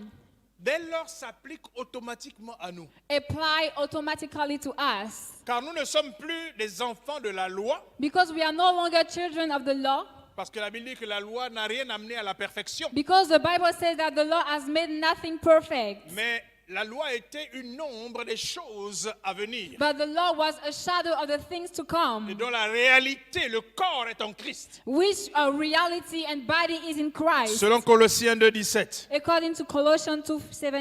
dès lors s'appliquent automatiquement à nous. apply automatically to us. Car nous ne sommes plus des enfants de la loi, Because we are no longer children of the law, parce que la Bible dit que la loi n'a rien amené à la perfection. because the Bible says that the law has made nothing perfect. Mais la loi était une ombre des choses à venir, But the law was a shadow of the things to et come, dont la réalité, le corps est en Christ. which are reality and body is in Christ, Selon Colossiens 2, 17. according to Colossians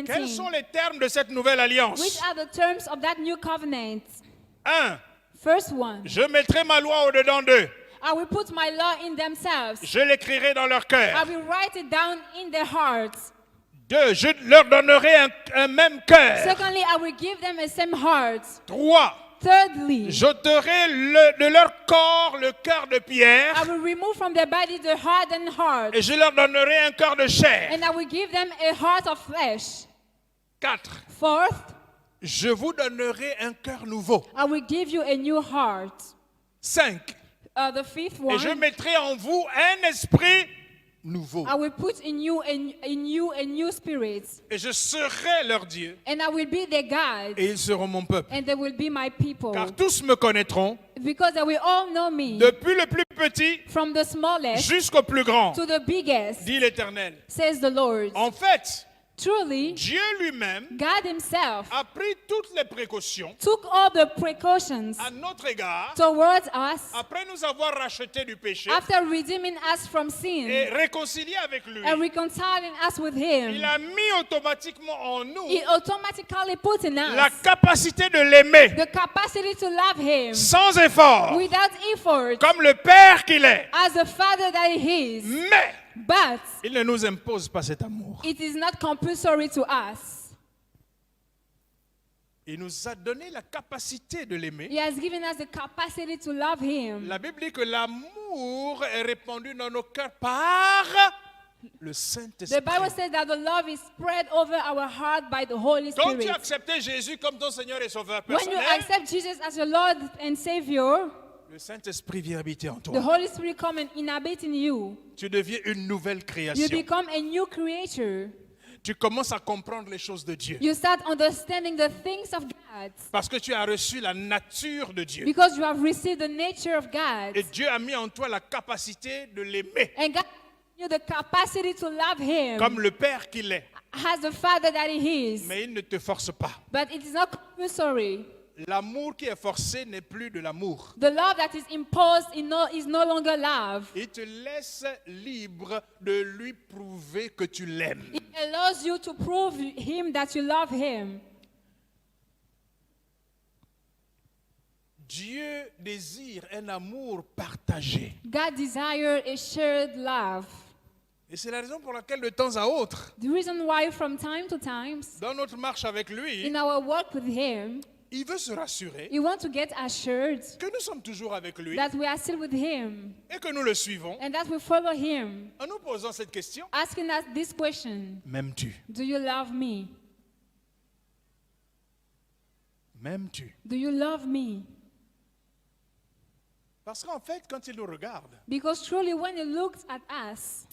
Quels sont 2:17. les termes de cette nouvelle alliance? Which are the terms of that new covenant? 1. First one, Je mettrai ma loi au-dedans d'eux. I will put my law in themselves. Je l'écrirai dans leur I cœur. will write it down in their hearts. 2. Je leur donnerai un même cœur. Secondly, I will give them a same heart. 3. Thirdly, J'ôterai de leur corps le cœur de pierre I will remove from their body the hardened heart, et je leur donnerai un cœur de chair. and I will give them a heart of flesh. 4. Fourth, Je vous donnerai un cœur nouveau. I will give you a new heart. 5. The fifth Et je one, mettrai en vous un esprit nouveau. I will put in you a new spirit, Et je serai leur Dieu. and I will be their God, Et ils seront mon peuple. and they will be my people. Car tous me connaîtront, Because they will all know me, depuis le plus petit from the smallest jusqu'au plus grand, to the biggest, dit l'Éternel. says the Lord. En fait, Truly, Dieu lui-même God himself a pris toutes les précautions took all the precautions à notre égard towards us après nous avoir rachetés du péché after redeeming us from et sin réconciliés avec lui. and reconciling us with Il him. a mis automatiquement en nous He automatically put in la us capacité de l'aimer the capacity to love him sans effort, without effort, comme le Père qu'il est. as the Father that he is. Mais But il ne nous impose pas cet amour. it is not compulsory to us. Il nous a donné la capacité de l'aimer. He has given us the capacity to love him. La Bible dit que l'amour est répandu dans nos cœurs par le The Saint-Esprit. Bible says that the love is spread over our heart by the Holy Quand tu Spirit. as accepté Jésus comme ton Seigneur et Sauveur When you personnel, accept Jesus as your Lord and Savior, le Saint-Esprit vient habiter en the toi. Holy Spirit come and inhabit in you. Tu deviens une nouvelle You création. become a new creature. Tu commences à comprendre les choses de Dieu. You start understanding the things of God Parce que tu as reçu la nature de Dieu. because you have received the nature of God. Et Dieu a mis en toi la capacité de l'aimer And God gave you the capacity to love Him comme le Père qu'il est. as the Father that He is. Mais il ne te force pas. But it is not compulsory. L'amour qui est forcé n'est plus de l'amour. The love that is imposed is no longer love. Il te laisse libre de lui prouver que tu l'aimes. It allows you to prove Him that you love Him. Dieu désire un amour partagé. God desires a shared love. Et c'est la raison pour laquelle de temps à autre, The reason why from time to time, dans notre marche avec lui, in our work with Him, il veut se rassurer you want to get assured que nous sommes toujours avec lui that we are still with Him et que nous le suivons and that we follow Him, en nous posant cette question. asking us this question: M'aimes-tu? Do you love me? M'aimes-tu? Do you love me? Parce qu'en fait, quand il nous regarde, Because truly, when He looks at us,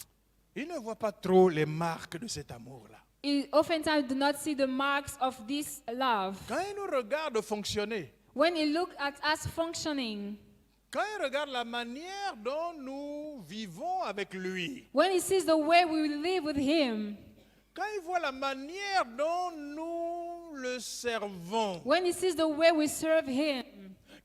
il ne voit pas trop les marques de cet amour-là. He oftentimes do not see the marks of this love. Quand il nous regarde fonctionner, When He looks at us functioning, quand il regarde la manière dont nous vivons avec lui, when He sees the way we live with Him, quand il voit la manière dont nous le servons, when He sees the way we serve Him,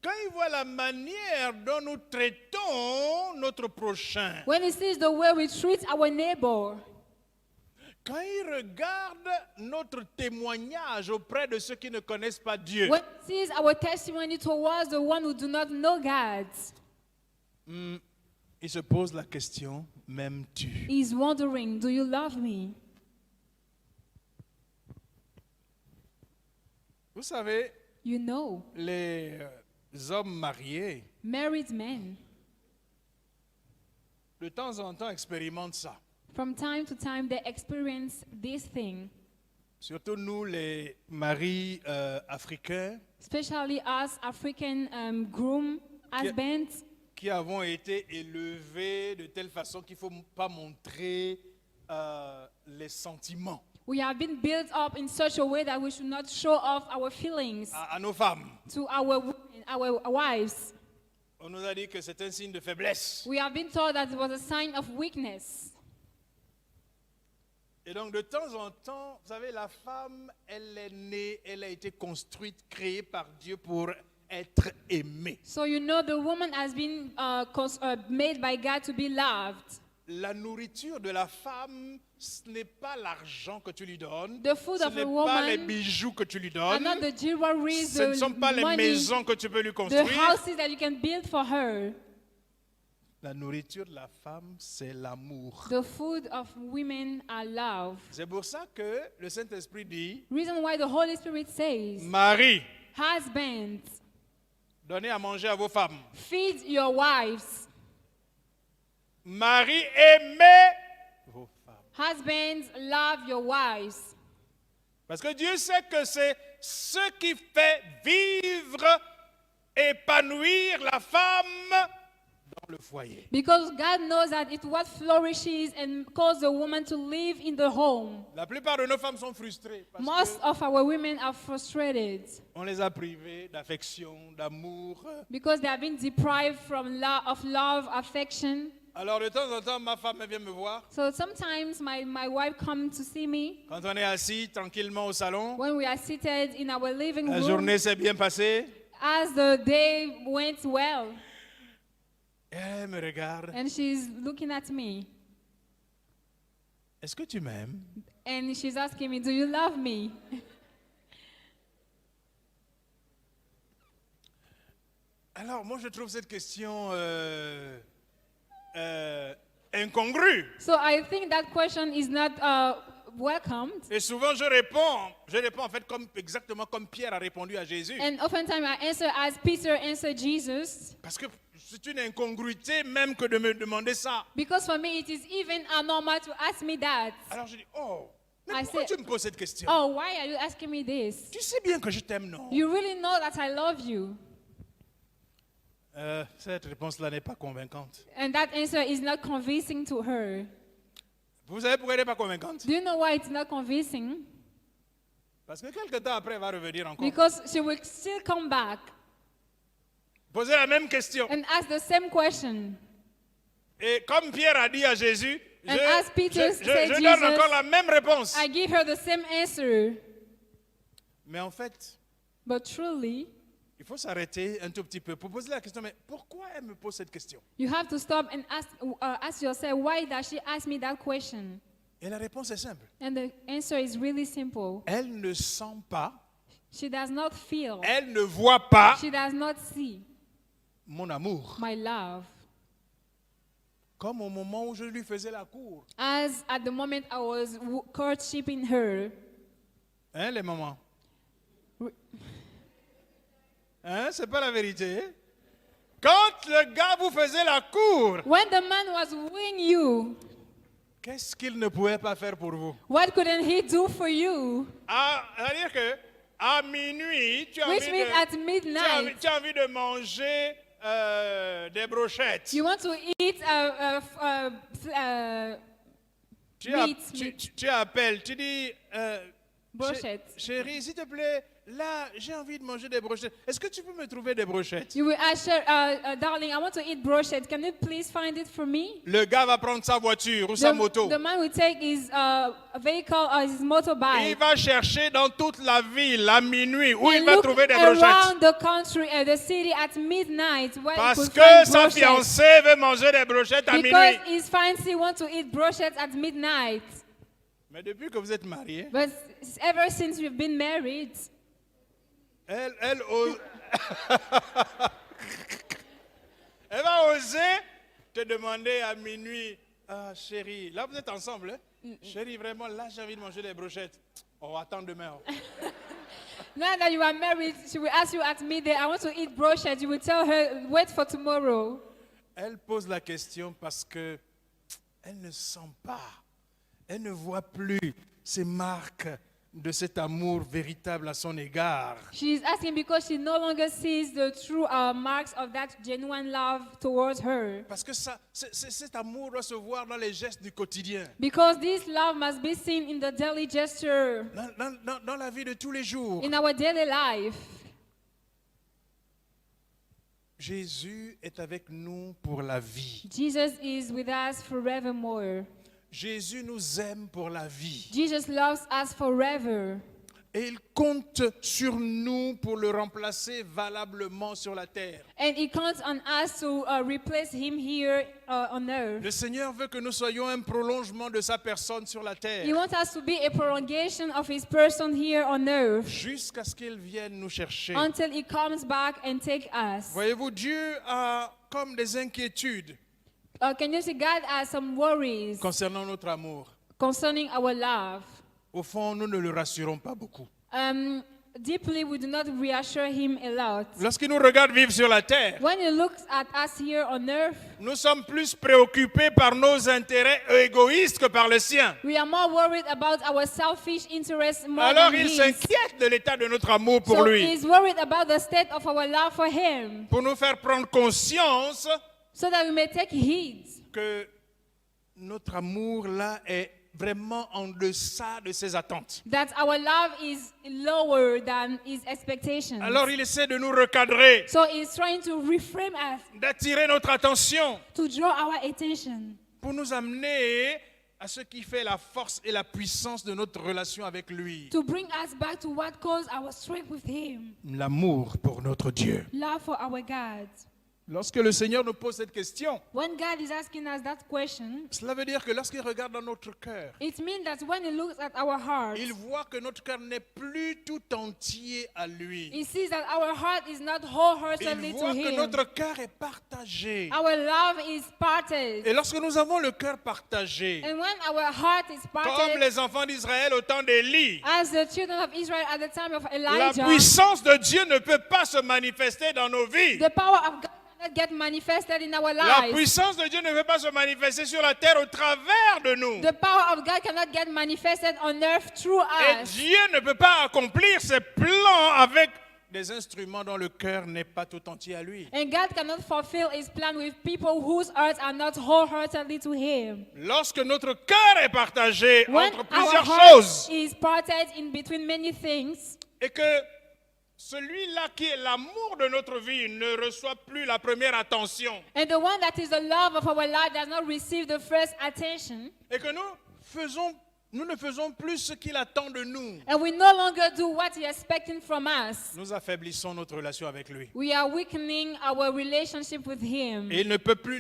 Quand il voit la manière dont nous traitons notre prochain, When he sees the way we treat our neighbor, quand il regarde notre témoignage auprès de ceux qui ne connaissent pas Dieu, when he sees our testimony towards the one who do not know God, il se pose la question, m'aimes-tu? he's wondering, do you love me? Vous savez, You know, les hommes mariés, married men, de temps en temps, expérimentent ça. from time to time, they experience this thing, Surtout nous, les maris africains, especially us African groom husbands, qui avons été élevés de telle façon qu'il ne faut pas montrer les sentiments we have been built up in such a way that we should not show off our feelings à nos femmes. to our women, our wives. On nous a dit que c'est un signe de faiblesse. We have been told that it was a sign of weakness. Et donc, de temps en temps, vous savez, la femme, elle est née, elle a été construite, créée par Dieu pour être aimée. So you know the woman has been made by God to be loved. La nourriture de la femme, ce n'est pas l'argent que tu lui donnes, The food ce of a n'est pas woman les bijoux que tu lui are donnes, not the jewelry, ce ne sont pas the les money, maisons que tu peux lui the construire. houses that you can build for her. La nourriture de la femme, c'est l'amour. The food of women are love. C'est pour ça que le Saint-Esprit dit, Reason why the Holy Spirit says, Marie, husbands, donnez à manger à vos femmes. feed your wives. Marie, aimez vos femmes. Husbands, love your wives. Parce que Dieu sait que c'est ce qui fait vivre, épanouir la femme dans le foyer. Because God knows that it's what flourishes and causes the woman to live in the home. La plupart de nos femmes sont frustrées parce Most of our women are frustrated qu'on les a privées d'affection, d'amour. because they have been deprived from love, affection. Alors de temps en temps, ma femme vient me voir. So sometimes my wife comes to see me Quand on est assis tranquillement au salon, when we are seated in our living la room. journée s'est bien passée. As the day went well, Elle me regarde. and she's looking at me Est-ce que tu m'aimes? and she's asking me, do you love me? Alors moi je trouve cette question incongrue. So I think that question is not welcomed. Et souvent je réponds en fait exactement comme Pierre a répondu à Jésus. And oftentimes I answer as Peter answered Jesus. Parce que c'est une incongruité même que de me demander ça. Because for me it is even abnormal to ask me that. Alors je dis, oh, mais I pourquoi say- tu me poses cette question? Oh, why are you asking me this? Tu sais bien que je t'aime, non? You really know that I love you. Cette réponse-là n'est pas convaincante. And that answer is not convincing to her. Vous savez pourquoi elle n'est pas convaincante? Do you know why it's not convincing? Parce que quelque temps après, elle va revenir encore. Because she will still come back Poser la même question. and ask the same question. Et comme Pierre a dit à Jésus, And as Peter said je donne Jesus, encore la même réponse. I give her the same answer. Mais en fait, But truly, il faut s'arrêter un tout petit peu pour poser la question, mais pourquoi elle me pose cette question? you have to stop and ask yourself, why does she ask me that question? Et la réponse est simple. And the answer is really simple. Elle ne sent pas, She does not feel, elle ne voit pas she does not see mon amour. my love. Comme au moment où je lui faisais la cour. As at the moment I was courtshiping her. Hein, les mamans? Re- Hein, c'est pas la vérité. Quand le gars vous faisait la cour, When the man was wooing you, qu'est-ce qu'il ne pouvait pas faire pour vous? what couldn't he do for you? C'est-à-dire que à minuit, tu as Which envie means de, at tu as envie- midnight, tu as envie de manger des brochettes. you want to eat Tu meat. appelles, tu dis, brochettes. Chérie, s'il te plaît, là, j'ai envie de manger des brochettes. Est-ce que tu peux me trouver des brochettes? You will ask, darling, I want to eat brochettes. Can you please find it for me? Le gars va prendre sa voiture ou sa moto. The man will take his vehicle or his motorbike. Il va chercher dans toute la ville à minuit où il And va look trouver des brochettes. around the country, the city at midnight where he Parce could que find sa brochettes. fiancée veut manger des brochettes à Because minuit. his fiancé wants to eat brochettes at midnight. Mais depuis que vous êtes mariés, But ever since we've been married, elle ose... elle va oser te demander à minuit, ah chérie, là vous êtes ensemble, hein? Chérie, vraiment, là j'ai envie de manger des brochettes. On va attendre demain. now that you are married, she will ask you at midday, I want to eat brochettes. You will tell her, wait for tomorrow. Elle pose la question parce que elle ne sent pas, elle ne voit plus ces marques de cet amour véritable à son égard. She is asking because she no longer sees the true marks of that genuine love towards her. Parce que cet amour doit se voir dans les gestes du quotidien, Because this love must be seen in the daily gesture, dans la vie de tous les jours. in our daily life. Jésus est avec nous pour la vie. Jesus is with us forevermore. Jésus nous aime pour la vie. Jesus loves us forever. Et il compte sur nous pour le remplacer valablement sur la terre. And he counts on us to replace him here on earth. Le Seigneur veut que nous soyons un prolongement de sa personne sur la terre. He wants us to be a prolongation of his person here on earth Jusqu'à ce qu'il vienne nous chercher. until he comes back and take us. Voyez-vous, Dieu a comme des inquiétudes Can you see God has some worries concernant notre amour. concerning our love? Au fond, nous ne le rassurons pas beaucoup. Deeply, we do not reassure him a lot. Lorsqu'il nous regarde vivre sur la terre, When he looks at us here on earth, nous sommes plus préoccupés par nos intérêts égoïstes que par le sien. we are more worried about our selfish interests more Alors than il his. s'inquiète de l'état de notre amour pour So lui, he's worried about the state of our love for him, pour nous faire prendre conscience so that we may take heed que notre amour là est vraiment en deçà de ses attentes. that our love is lower than his expectations. Alors il essaie de nous recadrer, So he's trying to reframe us, d'attirer notre attention to draw our attention, pour nous amener à ce qui fait la force et la puissance de notre relation avec lui. to bring us back to what caused our strength with him, L'amour pour notre Dieu. love for our God. Lorsque le Seigneur nous pose cette question, When God is asking us that question, cela veut dire que lorsqu'il regarde dans notre cœur, it means that when he looks at our heart, il voit que notre cœur n'est plus tout entier à lui. he sees that our heart is not Il wholeheartedly to voit que him. notre cœur est partagé. Our love is parted. Et lorsque nous avons le cœur partagé, And when our heart is comme parted, les enfants d'Israël au temps d'Élie, as the children of Israel at the time of la Elijah, puissance de Dieu ne peut pas se manifester dans nos vies. the power of God cannot get manifested in our La lives. puissance de Dieu ne peut pas se manifester sur la terre au travers de nous. The power of God cannot get manifested on earth through Et us. Dieu ne peut pas accomplir ses plans avec des instruments dont le cœur n'est pas tout entier à lui. And God cannot fulfill his plan with people whose hearts are not wholeheartedly to him. Lorsque notre cœur est partagé When entre our plusieurs heart choses is parted in between many things, et que celui-là qui est l'amour de notre vie ne reçoit plus la première attention and the one that is the love of our life does not receive the first attention, et que nous ne faisons plus ce qu'il attend de nous, and we no longer do what he is expecting from us, nous affaiblissons notre relation avec lui. we are weakening our relationship with him. Et il ne peut plus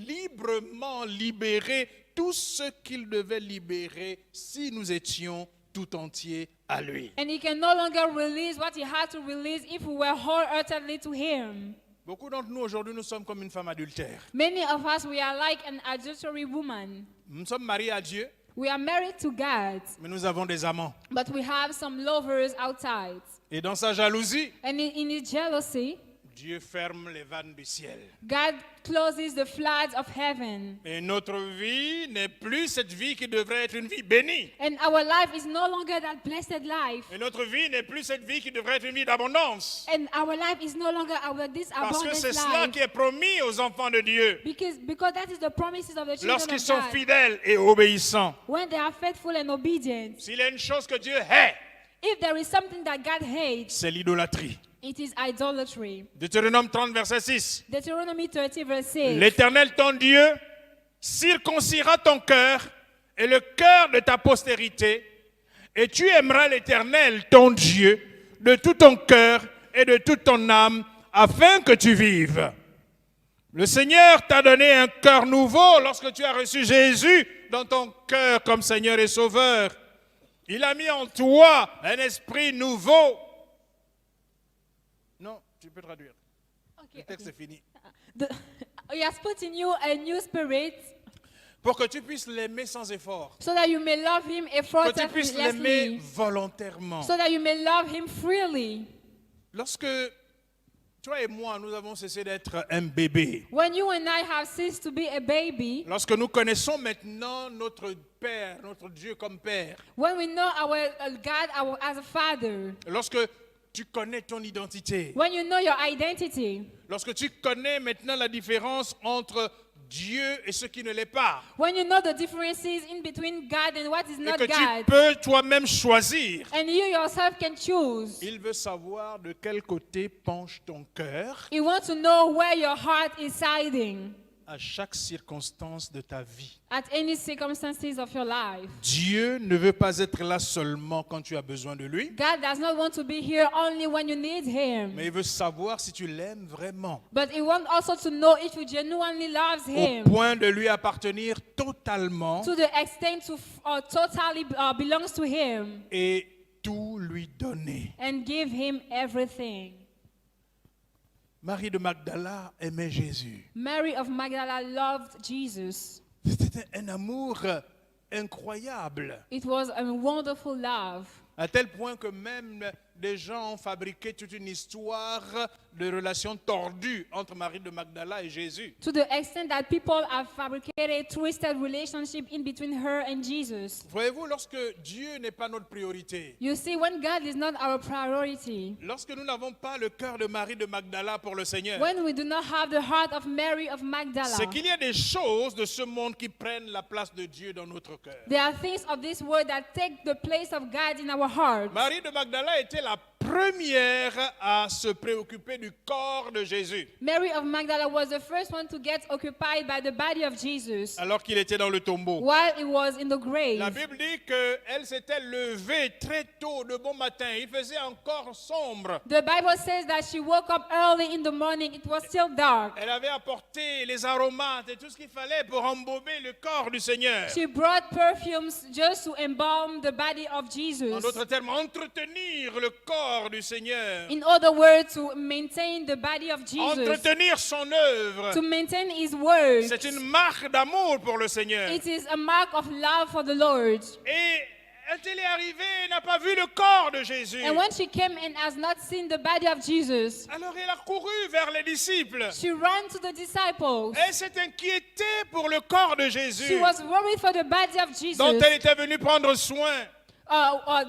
librement libérer tout ce qu'il devait libérer si nous étions tout entiers à lui. And he can no longer release what he had to release if we were wholeheartedly to him. Beaucoup d'entre nous aujourd'hui, nous sommes comme une femme adultère. Many of us, we are like an adultery woman. Nous sommes mariés à Dieu, We are married to God, mais nous avons des amants. but we have some lovers outside. Et dans sa jalousie, And in his jealousy, Dieu ferme les vannes du ciel. God closes the floods of heaven. Et notre vie n'est plus cette vie qui devrait être une vie bénie. And our life is no longer that blessed life. Et notre vie n'est plus cette vie qui devrait être une vie d'abondance. And our life is no longer this Parce que abundant c'est cela life. qui est promis aux enfants de Dieu. Because that is the promises of the children Lorsqu'ils of sont God. fidèles et obéissants. When they are faithful and obedient. S'il y a une chose que Dieu hait, If there is something that God hates, c'est l'idolâtrie. it is idolatry. Deutéronome 30, verset 6. Deuteronomy 30 verse 6. L'Éternel, ton Dieu, circoncira ton cœur et le cœur de ta postérité, et tu aimeras l'Éternel, ton Dieu, de tout ton cœur et de toute ton âme, afin que tu vives. Le Seigneur t'a donné un cœur nouveau lorsque tu as reçu Jésus dans ton cœur comme Seigneur et Sauveur. Il a mis en toi un esprit nouveau. Non, tu peux traduire. Okay, Le texte okay. est fini. He has put in you a new spirit Pour que tu puisses l'aimer sans effort. so that you may love him Que tu puisses l'aimer effortlessly, volontairement. so that you may love him freely. Lorsque toi et moi, nous avons cessé d'être un bébé. When you and I have ceased to be a baby, Lorsque nous connaissons maintenant notre Père, notre Dieu comme Père. when we know our God as a father, Lorsque tu connais ton identité. when you know your identity, Lorsque tu connais maintenant la différence entre Dieu et ce qui ne l'est pas. when you know the differences in between God and what is Et not que tu God, peux toi-même choisir. and you yourself can choose. Il veut savoir de quel côté penche ton cœur You want to know where your heart is siding à chaque circonstance de ta vie. at any circumstances of your life. Dieu ne veut pas être là seulement quand tu as besoin de lui, God does not want to be here only when you need him, mais il veut savoir si tu l'aimes vraiment, but he wants also to know if you genuinely loves au him, point de lui appartenir totalement to the extent to totally belongs to him, et tout lui donner. and give him everything. Marie de Magdala aimait Jésus. Mary of Magdala loved Jesus. C'était un amour incroyable, It was a wonderful love, à tel point que même des gens ont fabriqué toute une histoire de relations tordues entre Marie de Magdala et Jésus. to the extent that people have fabricated twisted relationship in between her and Jesus. Voyez-vous, lorsque Dieu n'est pas notre priorité, You see, when God is not our priority, lorsque nous n'avons pas le cœur de Marie de Magdala pour le Seigneur, when we do not have the heart of Mary of c'est Magdala, qu'il y a des choses de ce monde qui prennent la place de Dieu dans notre cœur. there are things of this world that take the place of God in our heart. Marie de Magdala était la première à se préoccuper du corps de Jésus, Mary of Magdala was the first one to get occupied by the body of Jesus alors qu'il était dans le tombeau. while he was in the La grave. Bible dit qu'elle s'était levée très tôt de bon matin. Il faisait encore sombre. The Bible says that she woke up early in the morning. It was still dark. Elle avait apporté les aromates et tout ce qu'il fallait pour embaumer le corps du Seigneur. She brought perfumes just to embalm the body of En Jesus. d'autres termes, entretenir le corps du Seigneur. In other words, to maintain the body of Jesus, Entretenir son œuvre. to maintain his word. C'est une marque d'amour pour le Seigneur. It is a mark of love for the Lord. Et elle est arrivée et n'a pas vu le corps de Jésus. And when she came and has not seen the body of Jesus, Alors elle a couru vers les disciples. she ran to the disciples. Elle s'est inquiétée pour le corps de She Jésus, was worried for the body of dont Jesus. elle était venue prendre soin.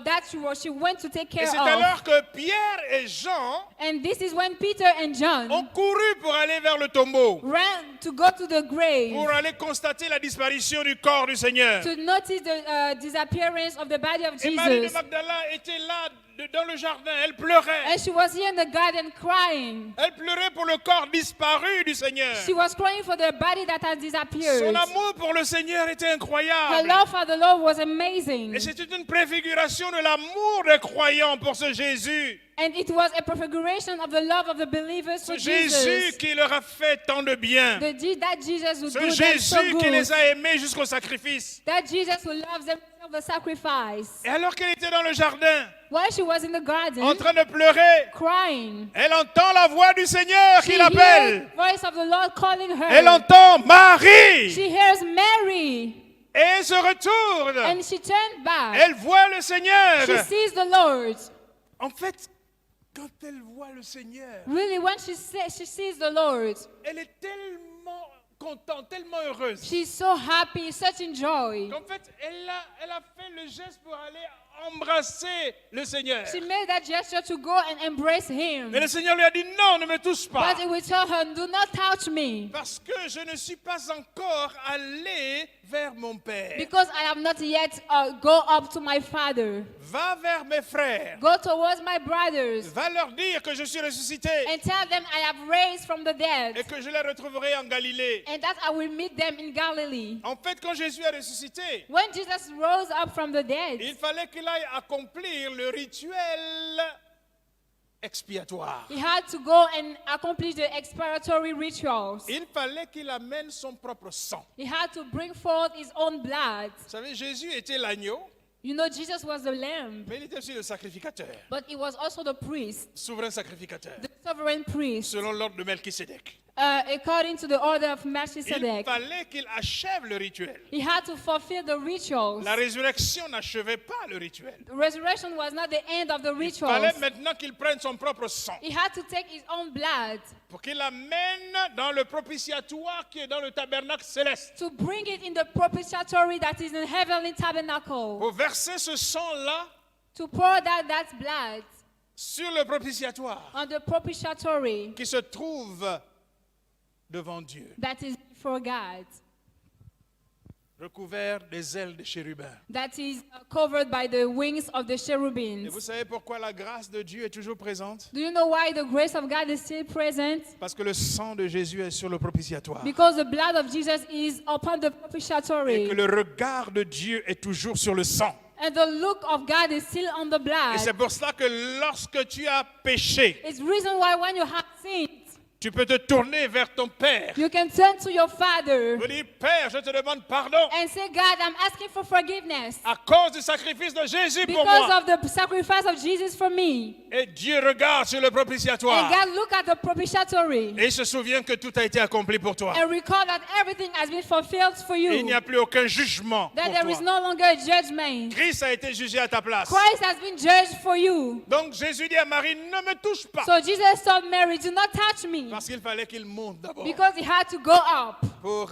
That she went to take Et care c'est of. alors que Pierre et Jean And this is when Peter and John ont couru pour aller vers le tombeau, ran to go to the grave pour aller constater la disparition du corps du Seigneur. to notice the disappearance of the body of Et Marie de Jesus. Magdala était là dans le jardin, elle pleurait. And she was here in the garden crying. Elle pleurait pour le corps disparu du Seigneur. She was crying for the body that had disappeared. Son amour pour le Seigneur était Her incroyable. love for the Lord was amazing. Et c'était une préfiguration de l'amour des croyants pour ce Jésus. And it was a prefiguration of the love of the believers Ce for Jésus Jesus. qui leur a fait tant de bien. That Jesus would Ce do them so Jésus qui good. les a aimés jusqu'au sacrifice. That Jesus who loves them of the sacrifice. Et alors qu'elle était dans le jardin, While she was in the garden, en train de pleurer, crying, elle entend la voix du Seigneur she qui hears l'appelle. the voice of the Lord calling her. Elle entend Marie. She hears Mary, Et elle se retourne. and she turned back. Elle voit le Seigneur. She sees the Lord. En fait, quand elle voit le Seigneur, Really, when she sees the Lord, elle est tellement contente, tellement heureuse. she's so happy, such in joy. Qu'en fait, elle a fait le geste pour aller embrasser le Seigneur. She made that gesture to go and embrace him. Mais le Seigneur lui a dit non, ne me touche pas. But he will tell her, do not touch me, Parce que je ne suis pas encore allé vers mon Père. because I have not yet go up to my Father. Va vers mes frères. Go towards my brothers Va leur dire que je suis ressuscité and tell them I have raised from the et dead, que je les retrouverai en Galilée. and that I will meet them in Galilee. En fait, quand Jésus est ressuscité, When Jesus rose up from the dead, il fallait qu'il aille accomplir le rituel expiatoire. he had to go and accomplish the expiatory rituals. Il fallait qu'il amène son propre sang. He had to bring forth his own blood. Vous savez, Jésus était l'agneau, You know, Jesus was the lamb, mais il était aussi le sacrificateur, but he was also the priest, souverain sacrificateur, the sovereign priest, selon l'ordre de Melchisédek. according to the order of Il Melchizedek. fallait qu'il achève le rituel. He had to fulfill the rituals. La résurrection n'achevait pas le rituel. The resurrection was not the end of the Il fallait rituals. maintenant qu'il prenne son propre sang He had to take his own blood pour qu'il l'amène dans le propitiatoire qui est dans le tabernacle céleste. to bring it in the propitiatory that is in heavenly tabernacle, Pour verser ce sang-là to pour that blood sur le propitiatoire on the propitiatory qui se trouve devant Dieu, that is before God, recouvert des ailes de chérubins. that is covered by the wings of the Et cherubims. vous savez pourquoi la grâce de Dieu est toujours présente? Do you know why the grace of God is still present? Parce que le sang de Jésus est sur le propitiatoire. Because the blood of Jesus is upon the Et propitiatory. que le regard de Dieu est toujours sur le sang. And the look of God is still on the Et c'est blood. pour cela que lorsque tu as péché, It's the reason why when you have sinned, tu peux te tourner vers ton Père. you can turn to your Father Vous dire, Père, je te demande pardon and say, God, I'm asking for forgiveness à cause du sacrifice de Jésus pour because moi. of the sacrifice of Jesus for me. Et Dieu regarde sur le And propitiatoire. God look at the propitiatory Et il se souvient que tout a été accompli pour toi. and recall that everything has been fulfilled for Et il you, n'y a plus aucun jugement that pour there is toi. no longer a judgment. Christ a été jugé à ta place. Christ has been judged for you. Donc Jésus dit à Marie, ne me touche pas. So Jesus told Mary, do not touch me, Parce qu'il fallait qu'il monte d'abord because he had to go up pour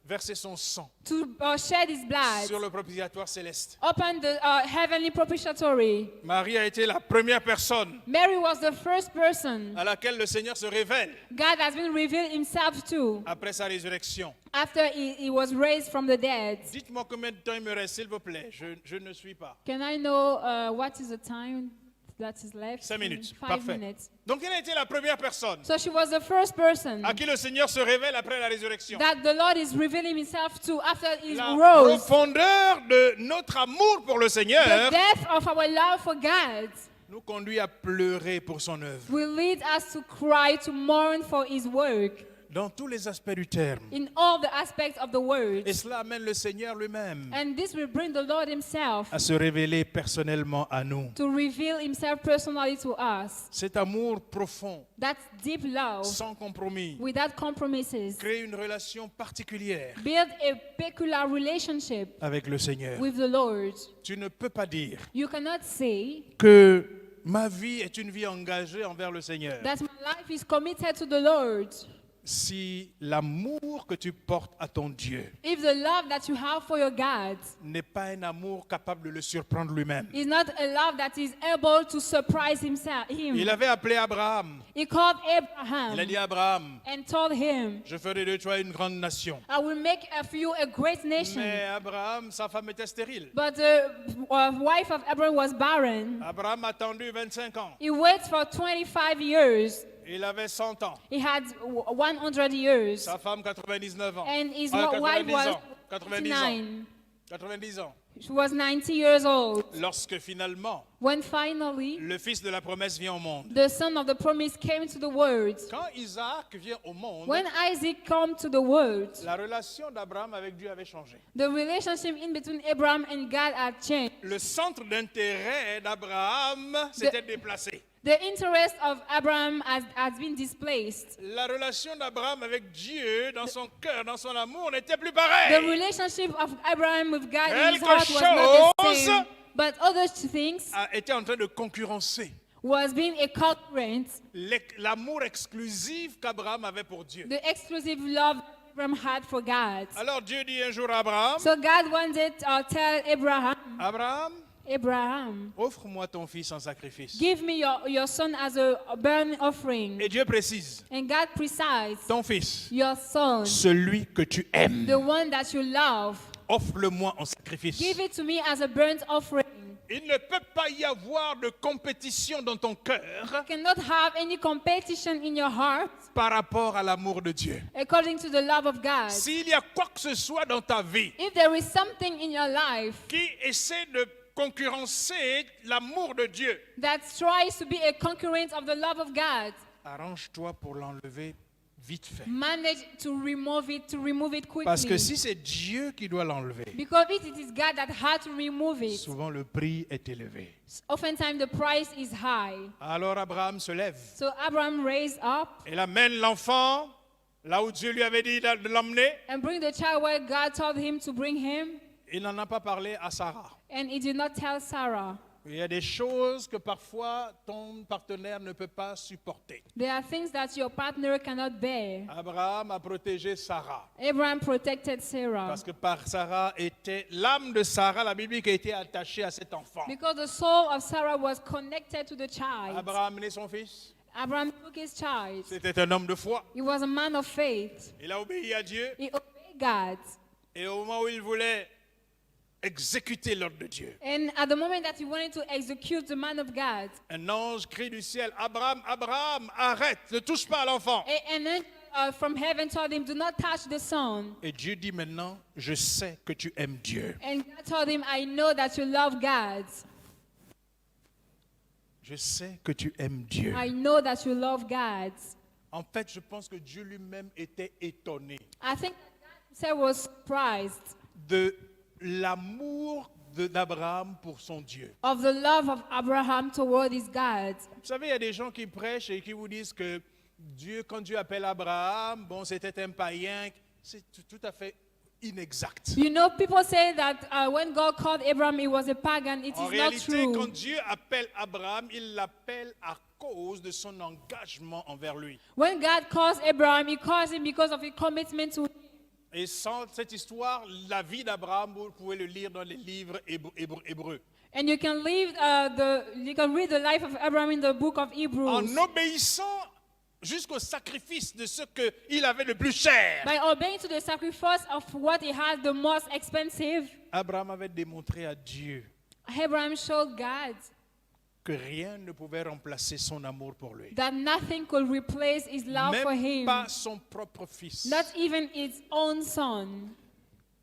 verser son sang to shed his blood sur le propitiatoire céleste. upon the heavenly propitiatory. Marie a été la première personne Mary was the first person à laquelle le Seigneur se révèle God has been revealed himself to après sa résurrection. after he was raised from the dead. Dites-moi combien de temps il me reste, s'il vous plaît. Je ne suis pas. Can I know what is the time that is left? 5 minutes. 5 Parfait. minutes. Donc elle a été la première personne So she was the first person à qui le Seigneur se révèle après la résurrection. that the Lord is revealing himself to after he La rose. profondeur de notre amour pour le The Seigneur depth of our love for God nous conduit à pleurer pour son œuvre. will lead us to cry, to mourn for his work Dans tous les aspects du terme. in all the aspects of the word. Et cela amène le Seigneur lui-même And this will bring the Lord himself à se révéler personnellement à nous. to reveal himself personally to us. Cet amour profond, That's deep love sans compromis, without compromises. crée une relation particulière Build a peculiar relationship avec le Seigneur. with the Lord. Tu ne peux pas dire You cannot say que ma vie est une vie engagée envers le Seigneur that my life is committed to the Lord si l'amour que tu portes à ton Dieu if the love that you have for your God n'est pas un amour capable de le surprendre lui-même. is not a love that is able to surprise him. Il avait appelé Abraham. He called Il a Abraham dit à Abraham, and told him, je ferai de toi une grande nation. I will make of you a great nation. Mais Abraham, sa femme était stérile. But the wife of Abraham was barren. Abraham a attendu 25 ans. He waited for 25 years. Il avait 100 ans. He had 100 years. Sa femme, 99 ans. And his Ah, wife 90 was ans. 90 ans. 99. 90 ans. She was 90 years old. Lorsque finalement, When finally, le fils de la promesse vient au monde. the son of the promise came to the world. Quand Isaac vient au monde, When Isaac came to the world, la relation d'Abraham avec Dieu avait changé. the relationship in between Abraham and God had changed. Le centre d'intérêt d'Abraham s'était déplacé. The interest of Abraham has been displaced. La relation d'Abraham avec Dieu, dans son cœur, dans son amour, n'était plus The pareille. relationship of Abraham with God in his Quelque heart was not the chose same. But other things a été en train de concurrencer was being a concurrent, l'amour exclusif qu'Abraham avait pour Dieu. the exclusive love Abraham had for God. Alors Dieu dit un jour à Abraham, So God wanted to tell Abraham, Abraham, offre-moi ton fils en sacrifice. give me your son as a burnt offering. Et Dieu précise, And God precise, ton fils, your son, celui que tu aimes, the one that you love, offre-le-moi en sacrifice. give it to me as a burnt offering. Il ne peut pas y avoir de compétition dans ton cœur You cannot have any competition in your heart par rapport à l'amour de Dieu. according to the love of God. S'il y a quoi que ce soit dans ta vie If there is something in your life qui essaie de concurrencer l'amour de Dieu, that tries to be a concurrent of the love of God, arrange-toi pour l'enlever vite fait. manage to remove it quickly. Parce que si c'est Dieu qui doit l'enlever, Because it is God that had to remove it. souvent le prix est élevé. Oftentimes the price is high. Alors Abraham se lève. So Abraham raised up Il amène l'enfant là où Dieu lui avait dit de l'emmener. and bring the child where God told him to bring him, Il n'en a pas parlé à Sarah. and he did not tell Sarah. Il y a des choses que parfois ton partenaire ne peut pas supporter. There are things that your partner cannot bear. Abraham a protégé Sarah. Abraham protected Sarah Parce que par Sarah était l'âme de Sarah, la Bible, qui a été attachée à cet enfant. because the soul of Sarah was connected to the child. Abraham a amené son fils. Abraham took his child. C'était un homme de foi. He was a man of faith. Il a obéi à Dieu. He obeyed God. Et au moment où il voulait exécuter l'ordre de Dieu, And at the moment that he wanted to execute the man of God, un ange crie du ciel, Abraham, Abraham, arrête, ne touche pas à l'enfant. an angel from heaven told him, do not touch the son. Et Dieu dit maintenant, je sais que tu aimes Dieu. And God told him, I know that you love God. Je sais que tu aimes Dieu. I know that you love God. En fait, je pense que Dieu lui-même était étonné I think that God was surprised de l'amour d'Abraham pour son Dieu. of the love of Abraham toward his God. Vous savez, il y a des gens qui prêchent et qui vous disent que Dieu, quand Dieu appelle Abraham, bon, c'était un païen. C'est tout à fait inexact. You know, people say that when God called Abraham, he was a pagan. It En is not réalité, quand true. Dieu appelle Abraham, il l'appelle à cause de son engagement envers lui. When God calls Abraham, he calls him because of his commitment to him. Et sans cette histoire, la vie d'Abraham, vous pouvez le lire dans les livres hébreux. And you can read the life of Abraham in the book of Hebrews. En obéissant jusqu'au sacrifice de ce qu'il avait de plus cher. By obeying to the sacrifice of what he had the most expensive, Abraham avait démontré à Dieu Abraham showed God que rien ne pouvait remplacer son amour pour lui. that nothing could replace his love for Même him. pas son propre fils. Not even his own son.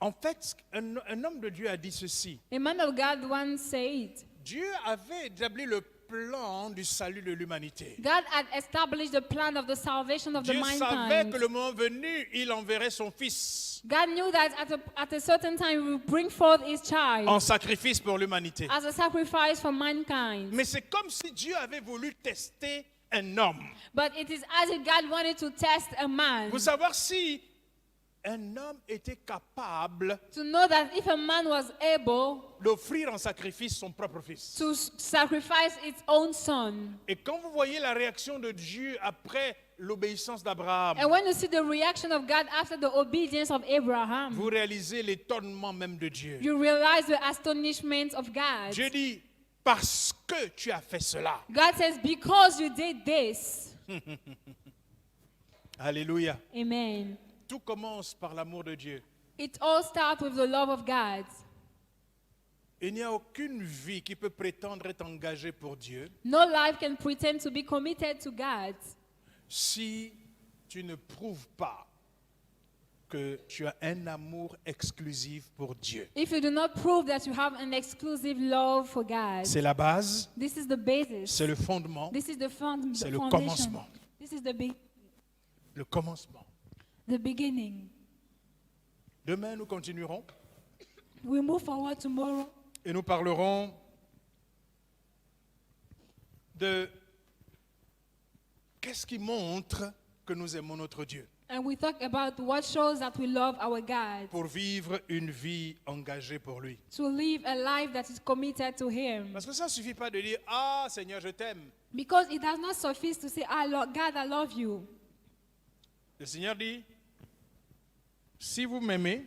En fait, un homme de Dieu a dit ceci. A man of God once said, Dieu avait établi le plan du salut de l'humanité. God had established the plan of the salvation of the Dieu savait que mankind. le moment venu, il enverrait son fils God knew that at a certain time he would bring forth his child en sacrifice pour l'humanité. as a sacrifice for mankind. Mais c'est comme si Dieu avait voulu tester un homme But it is as if God wanted to test a man pour savoir si un homme était capable to know that if a man was able d'offrir en sacrifice son propre fils. to sacrifice its own son. Et quand vous voyez la réaction de Dieu après l'obéissance d'Abraham, And when you see the reaction of God after the obedience of Abraham, vous réalisez l'étonnement même de Dieu. you realize the astonishment of God. Dieu dit, parce que tu as fait cela. God says, because you did this. Alléluia. Amen. Tout commence par l'amour de Dieu. It all starts with the love of God. Il n'y a aucune vie qui peut prétendre être engagée pour Dieu No life can pretend to be committed to God si tu ne prouves pas que tu as un amour exclusif pour Dieu. if you do not prove that you have an exclusive love for God. C'est la base, This is the basis. c'est le fondement, This is the c'est le foundation. commencement. This is the Le commencement. beginning. Demain, nous continuerons We move forward tomorrow. et nous parlerons de qu'est-ce qui montre que nous aimons notre Dieu. And we talk about what shows that we love our God. pour vivre une vie engagée pour lui. To live a life that is committed to Him. Parce que ça ne suffit pas de dire « Ah, Seigneur, je t'aime ». Because it does not suffice to say, "Ah, Lord, God, I love you." Le Seigneur dit « Si vous m'aimez,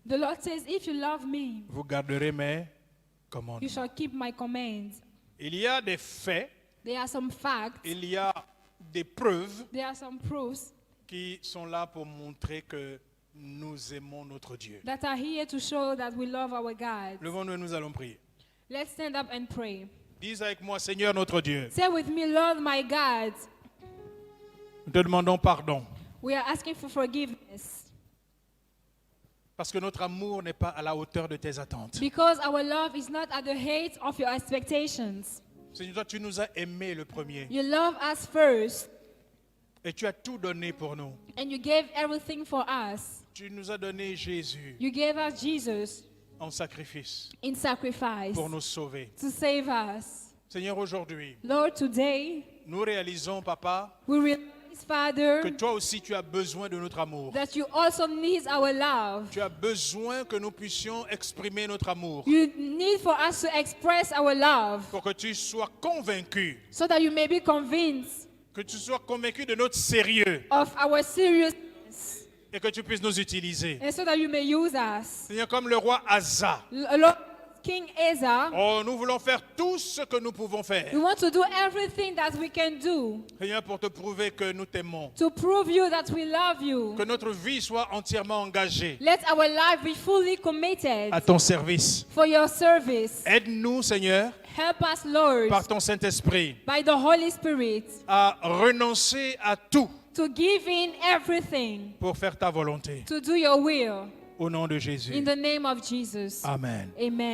The Lord says, "If you love me, vous garderez mes you commandements. shall keep my commands." » Il y a des faits, There are some facts, il y a des preuves there are some proofs qui sont là pour montrer que nous aimons notre Dieu. that are here to show that we love our God. Levons-nous et nous allons prier. Let's stand up and pray. Dis avec moi, Seigneur notre Dieu, Say with me, "Lord my God, nous te demandons pardon we are asking for forgiveness parce que notre amour n'est pas à la hauteur de tes attentes. because our love is not at the height of your expectations. Seigneur, toi, tu nous as aimés le premier You love us first et tu as tout donné pour nous. and you gave everything for us. Tu nous as donné Jésus You gave us Jesus en sacrifice in sacrifice pour nous sauver. to save us. Seigneur, aujourd'hui, Lord, today nous réalisons, Papa, we realize, Father, que toi aussi tu as besoin de notre amour. that you also need our love. Tu as besoin que nous puissions exprimer notre amour You need for us to express our love pour que tu sois convaincu, so that you may be convinced que tu sois convaincu de notre sérieux of our seriousness et que tu puisses nous utiliser. and so that you may use us. Seigneur, comme le roi Asa, Lord, King Asa, oh, nous voulons faire tout ce que nous pouvons faire. we want to do everything that we can do Seigneur, pour te prouver que nous t'aimons, to prove you that we love you. que notre vie soit entièrement engagée Let our life be fully committed à ton service. for your service. Aide-nous, Seigneur, Help us, Lord, par ton Saint-Esprit, by the Holy Spirit, à renoncer à tout to give in everything pour faire ta volonté. to do your will. Au nom de In Jésus. the name of Jesus. Amen. Amen.